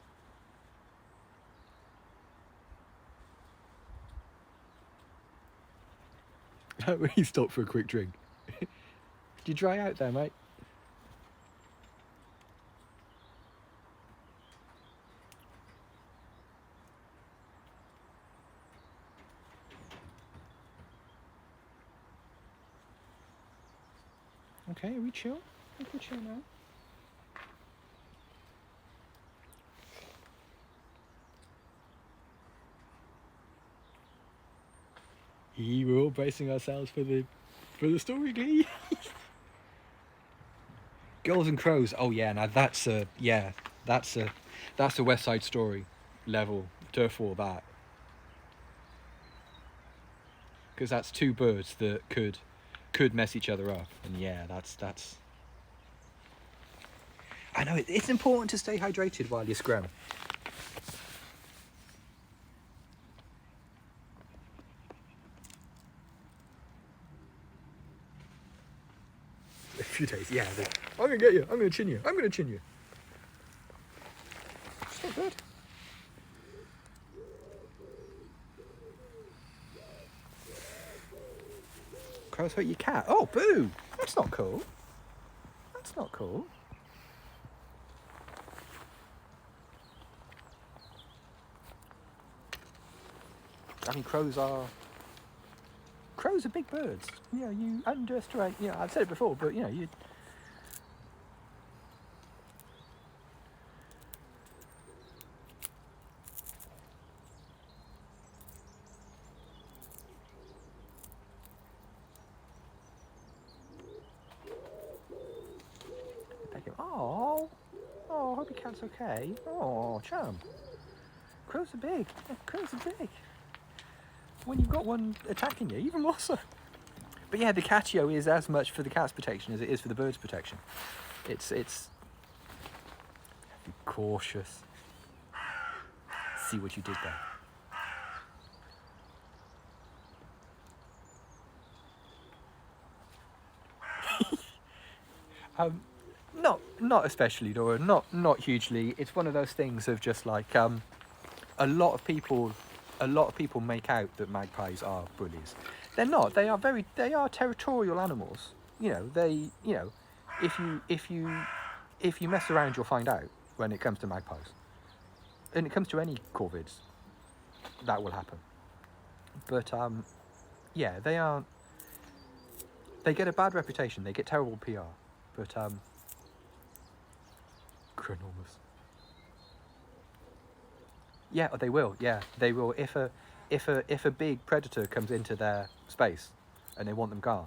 Speaker 1: He stopped for a quick drink. Did you dry out there, mate? Okay, are we chill? I think we're chill now. We're all bracing ourselves for the story, Glee. Girls and Crows. Oh yeah, now that's a West Side Story level turf war, that, because that's 2 birds that could mess each other up, and yeah, that's. I know it's important to stay hydrated while you scrum. A few days, yeah. I'm gonna get you. I'm gonna chin you. I'm gonna chin you. It's not good. Crows hurt your cat. Oh, boo! That's not cool. That's not cool. I mean, crows are big birds. You know, you underestimate. You know, I've said it before, but you know, you. Oh, I hope your cat's okay. Oh, chum. Crows are big. Yeah, crows are big. When you've got one attacking you, even more so. But yeah, the catio is as much for the cat's protection as it is for the bird's protection. It's be cautious. See what you did there. Not especially, Dora. Not hugely. It's one of those things of just like a lot of people make out that magpies are bullies. They're not. They are territorial animals. You know, if you mess around, you'll find out when it comes to magpies. And it comes to any corvids, that will happen. But yeah, they get a bad reputation. They get terrible PR. But enormous. Yeah, they will. Yeah, they will. If a big predator comes into their space and they want them gone,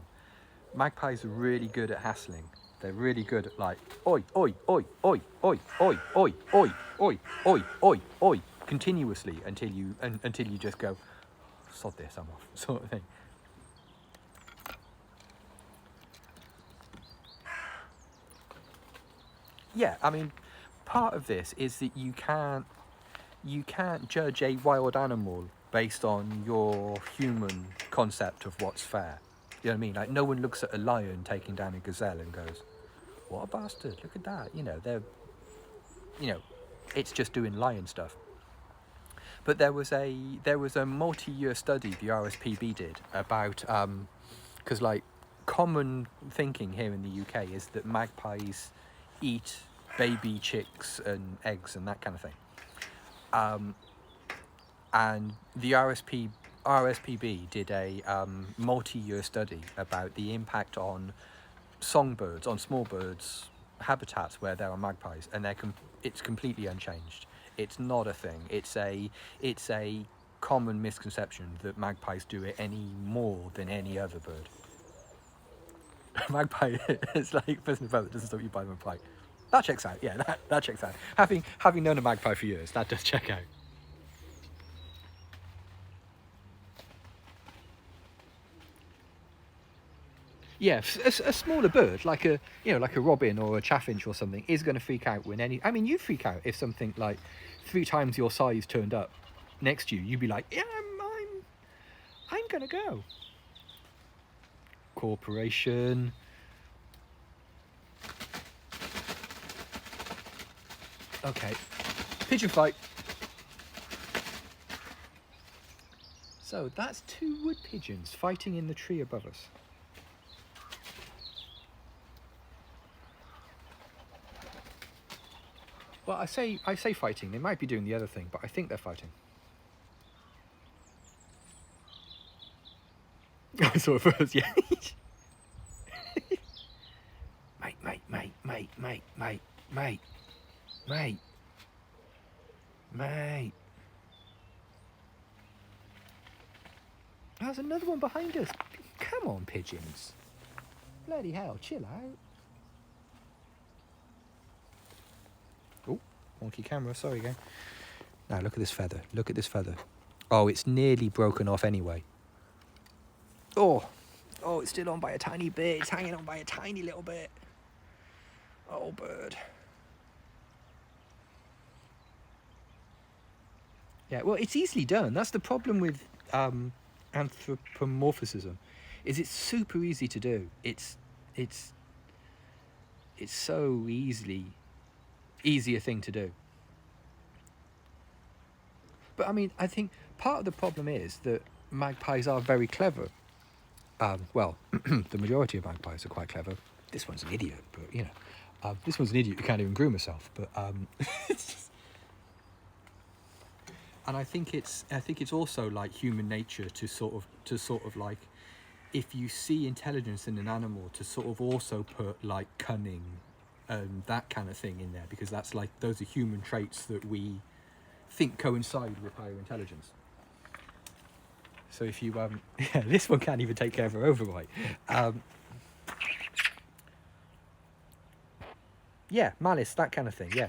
Speaker 1: magpies are really good at hassling. They're really good at like oi oi oi oi oi oi oi oi oi oi oi oi continuously until you just go sod this, I'm off, sort of thing. Yeah, I mean, part of this is that you can't judge a wild animal based on your human concept of what's fair. You know what I mean? Like, no one looks at a lion taking down a gazelle and goes, what a bastard, look at that. You know, it's just doing lion stuff. But there was a multi-year study the RSPB did about, because like common thinking here in the UK is that magpies eat baby chicks and eggs and that kind of thing. And the RSPB did a multi-year study about the impact on songbirds, on small birds, habitats where there are magpies, and it's completely unchanged. It's not a thing. It's a common misconception that magpies do it any more than any other bird. Magpie is like person of that doesn't stop you by the magpie. That checks out. Yeah, that checks out. Having known a magpie for years, that does check out. Yeah, a smaller bird like a robin or a chaffinch or something is going to freak out when I mean, you freak out if something like 3 times your size turned up next to you. You'd be like, yeah, I'm gonna go. Corporation. Okay, pigeon fight. So that's 2 wood pigeons fighting in the tree above us. Well, I say fighting. They might be doing the other thing, but I think they're fighting. I saw it first, yeah. Mate. There's another one behind us. Come on, pigeons. Bloody hell, chill out. Oh, wonky camera, sorry again. Now look at this feather. Look at this feather. Oh, it's nearly broken off anyway. Oh, it's still on by a tiny bit. It's hanging on by a tiny little bit. Oh, bird. Yeah, well, it's easily done. That's the problem with anthropomorphism, is it's super easy to do. It's so easier thing to do. But I mean, I think part of the problem is that magpies are very clever. Well, the majority of magpies are quite clever. This one's an idiot, but you know, this one's an idiot who can't even groom herself. But it's just, and I think it's also like human nature to sort of like, if you see intelligence in an animal, to sort of also put like cunning and that kind of thing in there, because that's like, those are human traits that we think coincide with higher intelligence. So if you yeah, this one can't even take care of her overbite. Yeah, malice, that kind of thing. Yeah,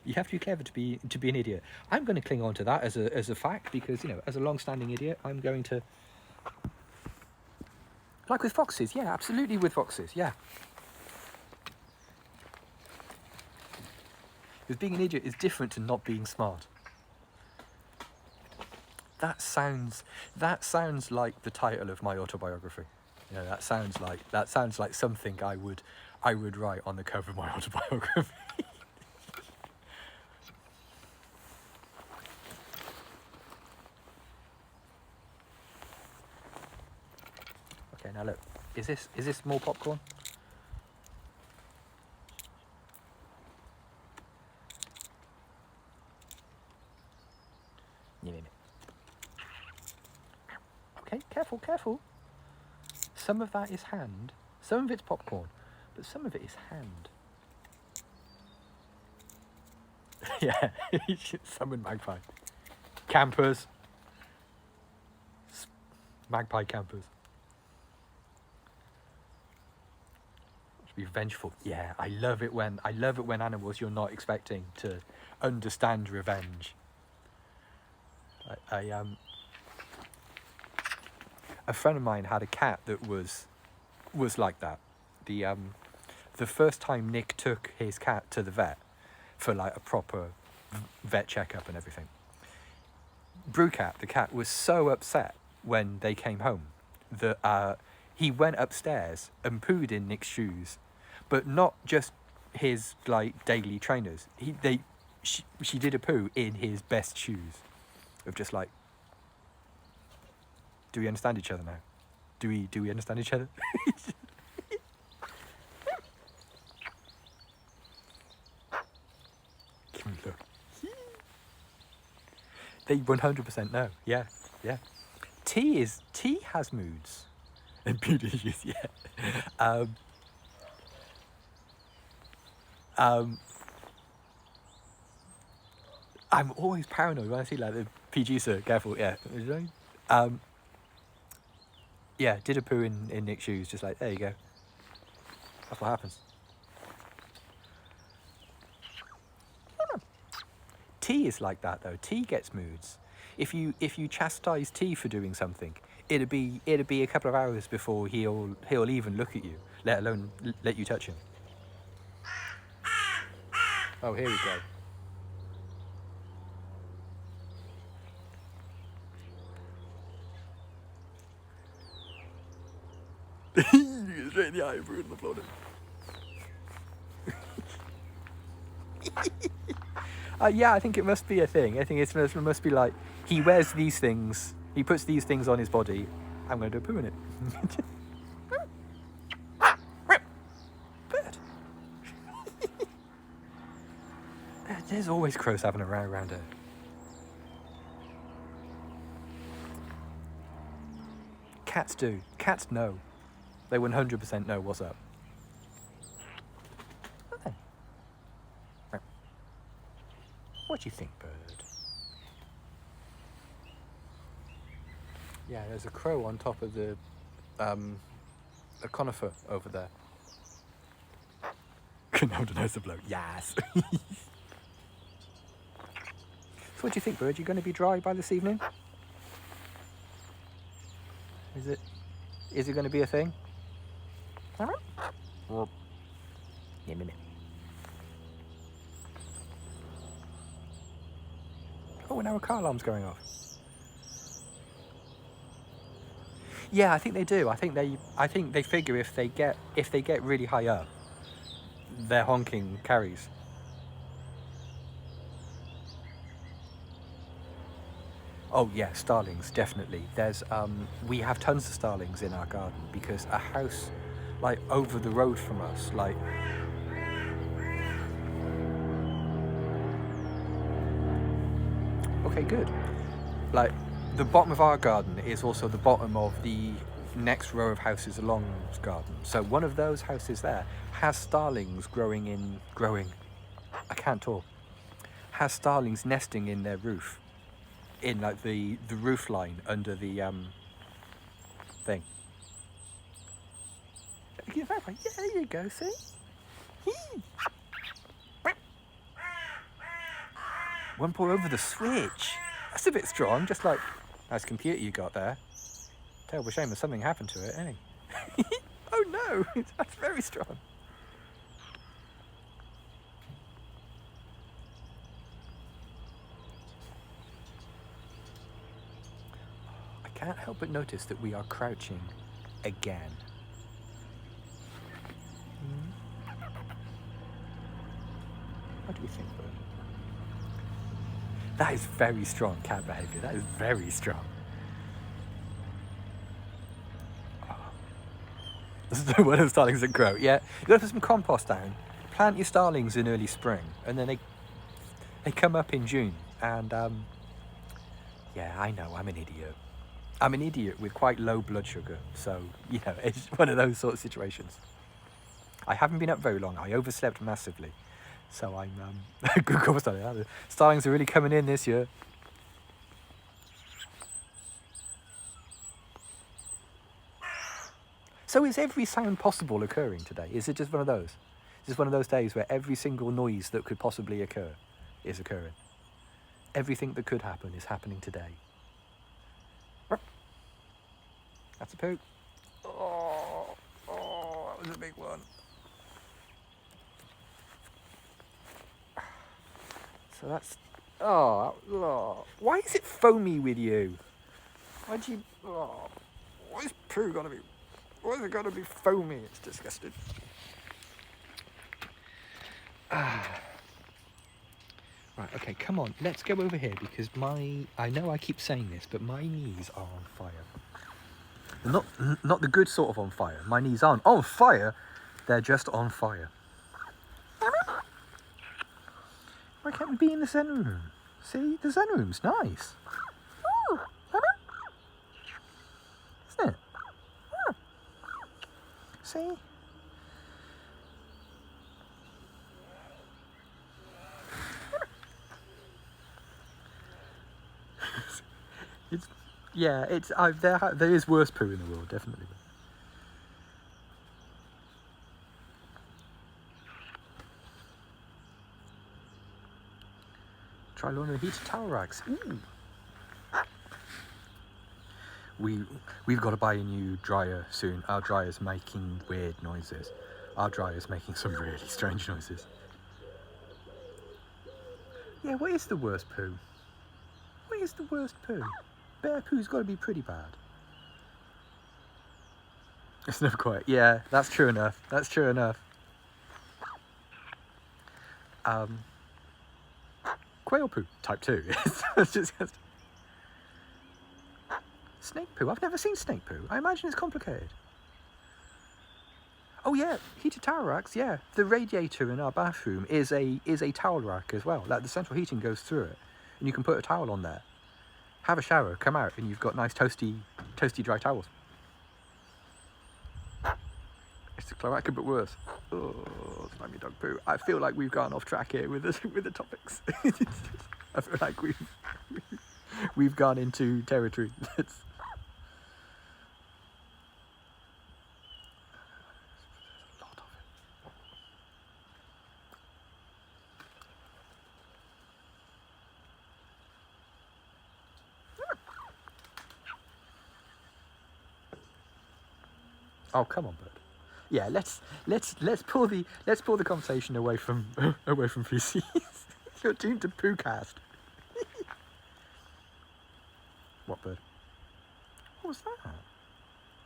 Speaker 1: you have to be clever to be an idiot. I'm going to cling on to that as a fact, because you know, as a long-standing idiot, I'm going to, like with foxes. Yeah, absolutely with foxes. Yeah, because being an idiot is different to not being smart. That sounds like the title of my autobiography. You know, that sounds like something I would write on the cover of my autobiography. now look, is this more popcorn? Okay, careful, careful. Some of that is hand, some of it's popcorn, but some of it is hand. Yeah, summon magpie. Campers. Magpie campers. Should be vengeful. Yeah, I love it when animals you're not expecting to understand revenge. A friend of mine had a cat that was like that. The first time Nick took his cat to the vet for like a proper vet checkup and everything, Breecast, the cat, was so upset when they came home that he went upstairs and pooed in Nick's shoes, but not just his like daily trainers. She did a poo in his best shoes, of just like, do we understand each other now? Do we understand each other? Give me a look. They 100% know. Yeah, yeah. T has moods and beauty issues. Yeah. I'm always paranoid when I see like the PG sir. Careful, yeah. Yeah, did a poo in Nick's shoes. Just like, there you go. That's what happens. T is like that though. T gets moods. If you chastise T for doing something, it'd be a couple of hours before he'll even look at you, let alone let you touch him. Oh, here we go. Straight in the eye, ruin the floor. Yeah, I think it must be a thing. I think it must be like, he wears these things, he puts these things on his body, I'm going to do a poo in it. Bird. There's always crows having a row around her. Cats do. Cats know. They 100% know what's up. What do you think, bird? Yeah, there's a crow on top of the a conifer over there. Canal denies the blow. Yes. So what do you think, bird? You going to be dry by this evening? Is it going to be a thing? Well, yeah, minute. Oh, now a car alarm's going off. Yeah, I think they do. I think they figure if they get really high up, their honking carries. Oh yeah, starlings, definitely. There's we have tons of starlings in our garden because a house like over the road from us, like okay, good. Like the bottom of our garden is also the bottom of the next row of houses along the garden. So one of those houses there has starlings growing. I can't talk. Has starlings nesting in their roof, in like the roof line under the thing. Yeah, there you go. See. One paw over the switch. That's a bit strong. Just like nice computer you got there. Terrible shame if something happened to it, eh? Oh no, that's very strong. I can't help but notice that we are crouching again. What do you think, bird? That is very strong cat behaviour. That is very strong. Oh. One of the starlings that grow. Yeah, you got to put some compost down. Plant your starlings in early spring, and then they come up in June. And yeah, I know, I'm an idiot. I'm an idiot with quite low blood sugar, so you know, it's one of those sort of situations. I haven't been up very long. I overslept massively, so I'm good compost starling. Starlings are really coming in this year. So is every sound possible occurring today? Is it just one of those? Is this one of those days where every single noise that could possibly occur is occurring? Everything that could happen is happening today. That's a poo. Oh, that was a big one. So that's... Oh, why is it foamy with you? Why'd you... Oh, why is poo gotta be... Why is it gotta be foamy? It's disgusting. Right, okay, come on, let's go over here because I know I keep saying this, but my knees are on fire. Not the good sort of on fire. My knees aren't on fire, they're just on fire. Why can't we be in the centre room? See, the centre room's nice. Ooh, isn't it? See? There is worse poo in the world, definitely. Try laundry heated towel racks. Ooh. We've got to buy a new dryer soon. Our dryer's making weird noises. Our dryer's making some really strange noises. Yeah, what is the worst poo? What is the worst poo? Bear poo's got to be pretty bad. It's never quite. Yeah, that's true enough. That's true enough. Quail poo, type 2. It's just... Snake poo? I've never seen snake poo. I imagine it's complicated. Oh yeah, heated towel racks, yeah. The radiator in our bathroom is a towel rack as well. Like the central heating goes through it, and you can put a towel on there. Have a shower, come out, and you've got nice toasty dry towels. It's the cloaca, but worse. Oh, slimy dog poo. I feel like we've gone off track here with the topics. I feel like we've gone into territory that's... Oh, come on, bird. Yeah, let's pull the conversation away from feces. You're tuned to Breecast. What bird? What was that?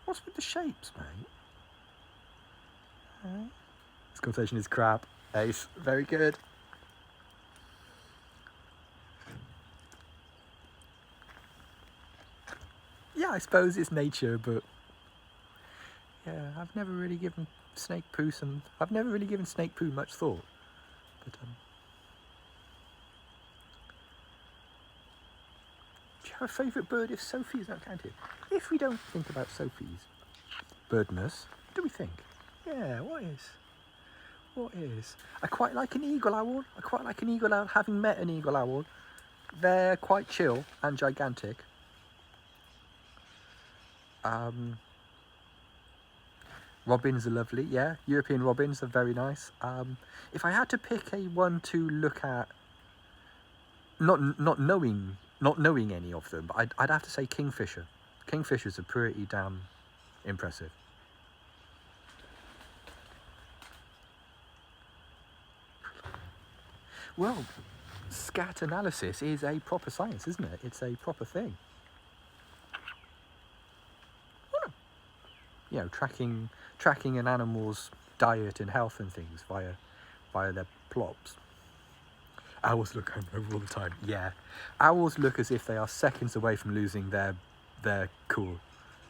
Speaker 1: What's with the shapes, mate? This conversation is crap. Ace, very good. Yeah, I suppose it's nature, but yeah, I've never really given snake poo much thought. But do you have a favourite bird if Sophie's not counted? If we don't think about Sophie's birdness, what do we think? Yeah, what is? What is? I quite like an eagle owl. I quite like an eagle owl. Having met an eagle owl, they're quite chill and gigantic. Robins are lovely, yeah. European robins are very nice. If I had to pick a one to look at, not knowing any of them, but I'd have to say kingfisher. Kingfishers are pretty damn impressive. Well, scat analysis is a proper science, isn't it? It's a proper thing. You know, tracking an animal's diet and health and things via their plops. Owls look hungover all the time. Yeah, owls look as if they are seconds away from losing their cool,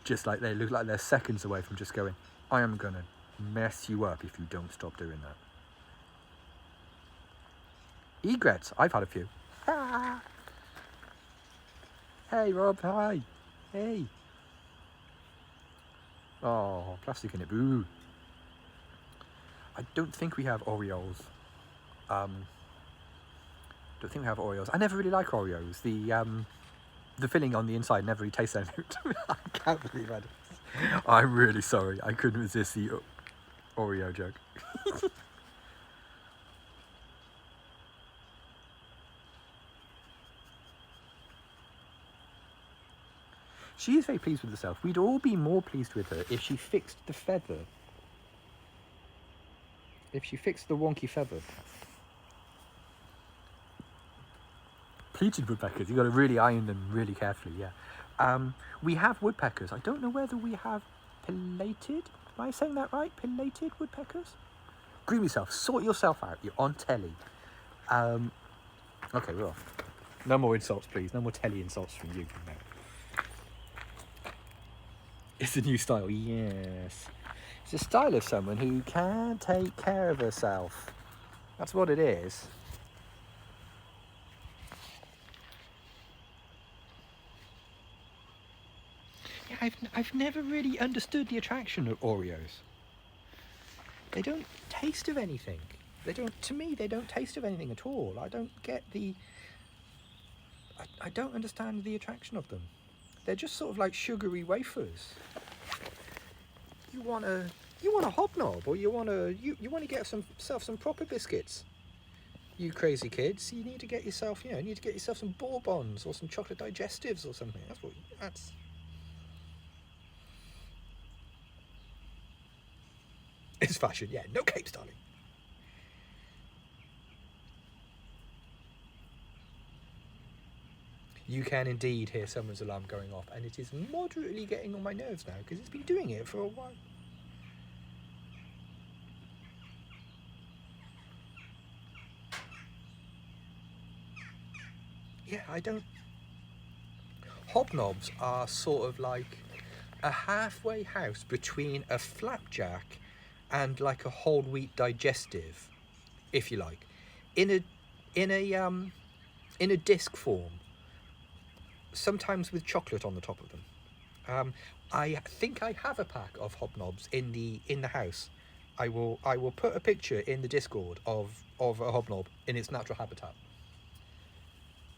Speaker 1: just like they look like they're seconds away from just going. I am gonna mess you up if you don't stop doing that. Egrets, I've had a few. Ah. Hey Rob, hi. Hey. Oh, plastic in it, boo. I don't think we have Oreos. Don't think we have Oreos. I never really like Oreos. The filling on the inside never really tastes anything to me. I can't believe I did. I'm really sorry. I couldn't resist the Oreo joke. She is very pleased with herself. We'd all be more pleased with her if she fixed the feather. If she fixed the wonky feather. Pleated woodpeckers, you've got to really iron them really carefully, yeah. We have woodpeckers. I don't know whether we have pillated. Am I saying that right? Pillated woodpeckers? Groom yourself. Sort yourself out. You're on telly. Okay, we're off. No more insults, please. No more telly insults from you from now. It's a new style, yes. It's a style of someone who can take care of herself. That's what it is. Yeah, I've never really understood the attraction of Oreos. They don't taste of anything. To me, they don't taste of anything at all. I don't get I don't understand the attraction of them. They're just sort of like sugary wafers. You want a hobnob, or you want to get yourself some proper biscuits. You crazy kids, you need to get yourself, some bourbons or some chocolate digestives or something. That's. It's fashion, yeah. No capes, darling. You can indeed hear someone's alarm going off, and it is moderately getting on my nerves now because it's been doing it for a while. Yeah, I don't. Hobnobs are sort of like a halfway house between a flapjack and like a whole wheat digestive, if you like, in a disc form. Sometimes with chocolate on the top of them. I think I have a pack of hobnobs in the house. I will put a picture in the Discord of a hobnob in its natural habitat.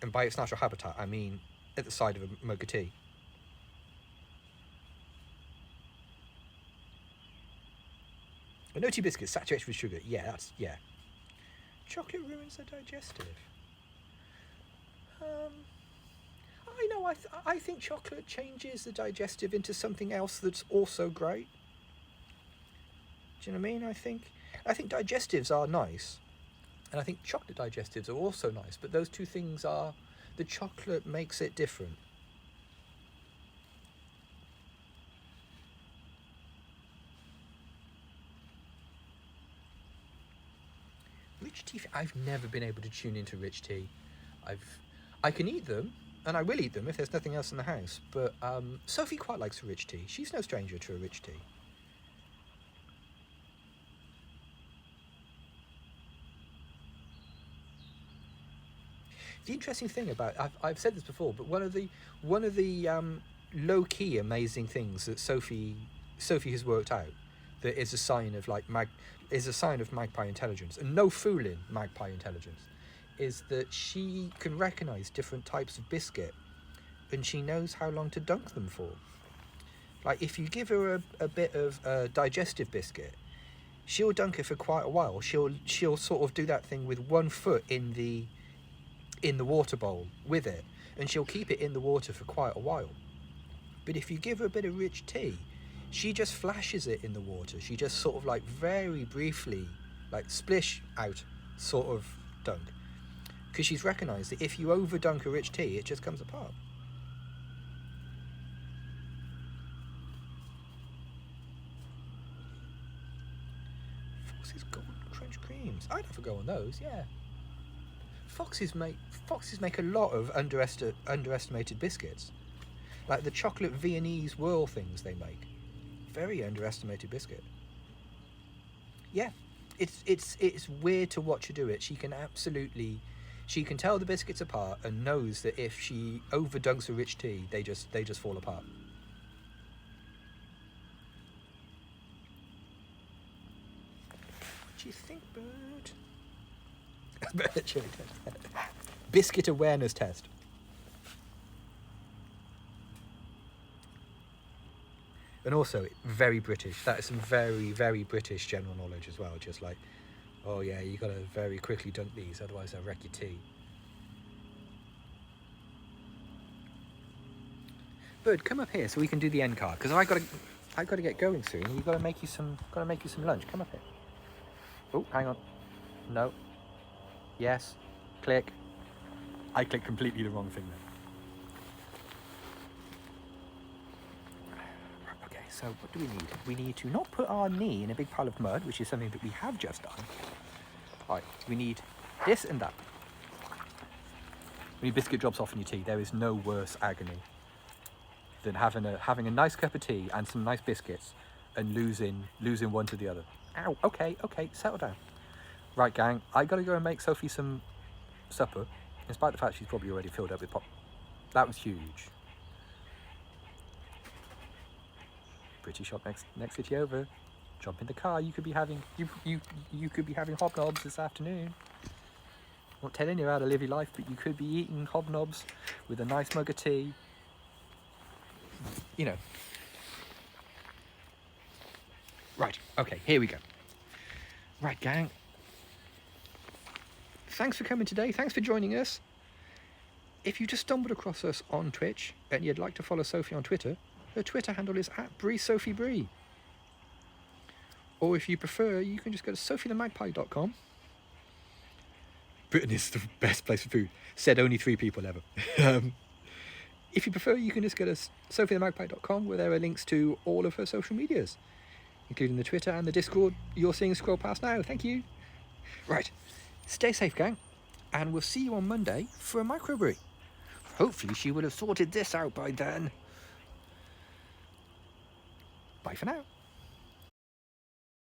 Speaker 1: And by its natural habitat, I mean at the side of a mug of tea. A nutty biscuit saturated with sugar. Yeah, chocolate ruins the digestive. I think chocolate changes the digestive into something else that's also great. Do you know what I mean? I think digestives are nice, and I think chocolate digestives are also nice. But those two things the chocolate makes it different. Rich tea. I've never been able to tune into rich tea. I can eat them. And I will eat them if there's nothing else in the house. But Sophie quite likes a rich tea. She's no stranger to a rich tea. The interesting thing about I've said this before, but one of the low-key amazing things that Sophie has worked out that is a sign of magpie intelligence, and no fooling magpie intelligence, is that she can recognise different types of biscuit, and she knows how long to dunk them for. Like if you give her a bit of a digestive biscuit, she'll dunk it for quite a while. She'll sort of do that thing with one foot in the water bowl with it, and she'll keep it in the water for quite a while. But if you give her a bit of rich tea, she just flashes it in the water. She just sort of like very briefly, like splish out, sort of dunk. Because she's recognised that if you overdunk a rich tea, it just comes apart. Fox's Golden Crunch Creams. I'd have a go on those, yeah. Foxes make a lot of underestimated biscuits. Like the chocolate Viennese whirl things they make. Very underestimated biscuit. Yeah, it's weird to watch her do it. She can tell the biscuits apart and knows that if she overdunks a rich tea, they just fall apart. What do you think, bird? Biscuit awareness test. And also, very British. That is some very, very British general knowledge as well. Just like, oh yeah, you gotta very quickly dunk these, otherwise they'll wreck your tea. Bird, come up here so we can do the end card, because I gotta get going soon. You gotta make you some lunch. Come up here. Oh, hang on. No. Yes. Click. I clicked completely the wrong thing then. So what do we need? We need to not put our knee in a big pile of mud, which is something that we have just done. Right, we need this and that. When your biscuit drops off in your tea, there is no worse agony than having a nice cup of tea and some nice biscuits and losing one to the other. Ow, okay, settle down. Right, gang, I gotta go and make Sophie some supper, in spite of the fact she's probably already filled up with pop. That was huge. British shop next city over. Jump in the car. You could be having hobnobs this afternoon. Not telling you how to live your life, but you could be eating hobnobs with a nice mug of tea. You know. Right. Okay. Here we go. Right, gang. Thanks for coming today. Thanks for joining us. If you just stumbled across us on Twitch and you'd like to follow Sophie on Twitter, her Twitter handle is @BreeSophieBree. Or if you prefer, you can just go to sophiethemagpie.com. Britain is the best place for food. Said only 3 people ever. If you prefer, you can just go to sophiethemagpie.com, where there are links to all of her social medias, including the Twitter and the Discord you're seeing scroll past now. Thank you. Right. Stay safe, gang. And we'll see you on Monday for a microbrew. Hopefully she would have sorted this out by then. Bye for now.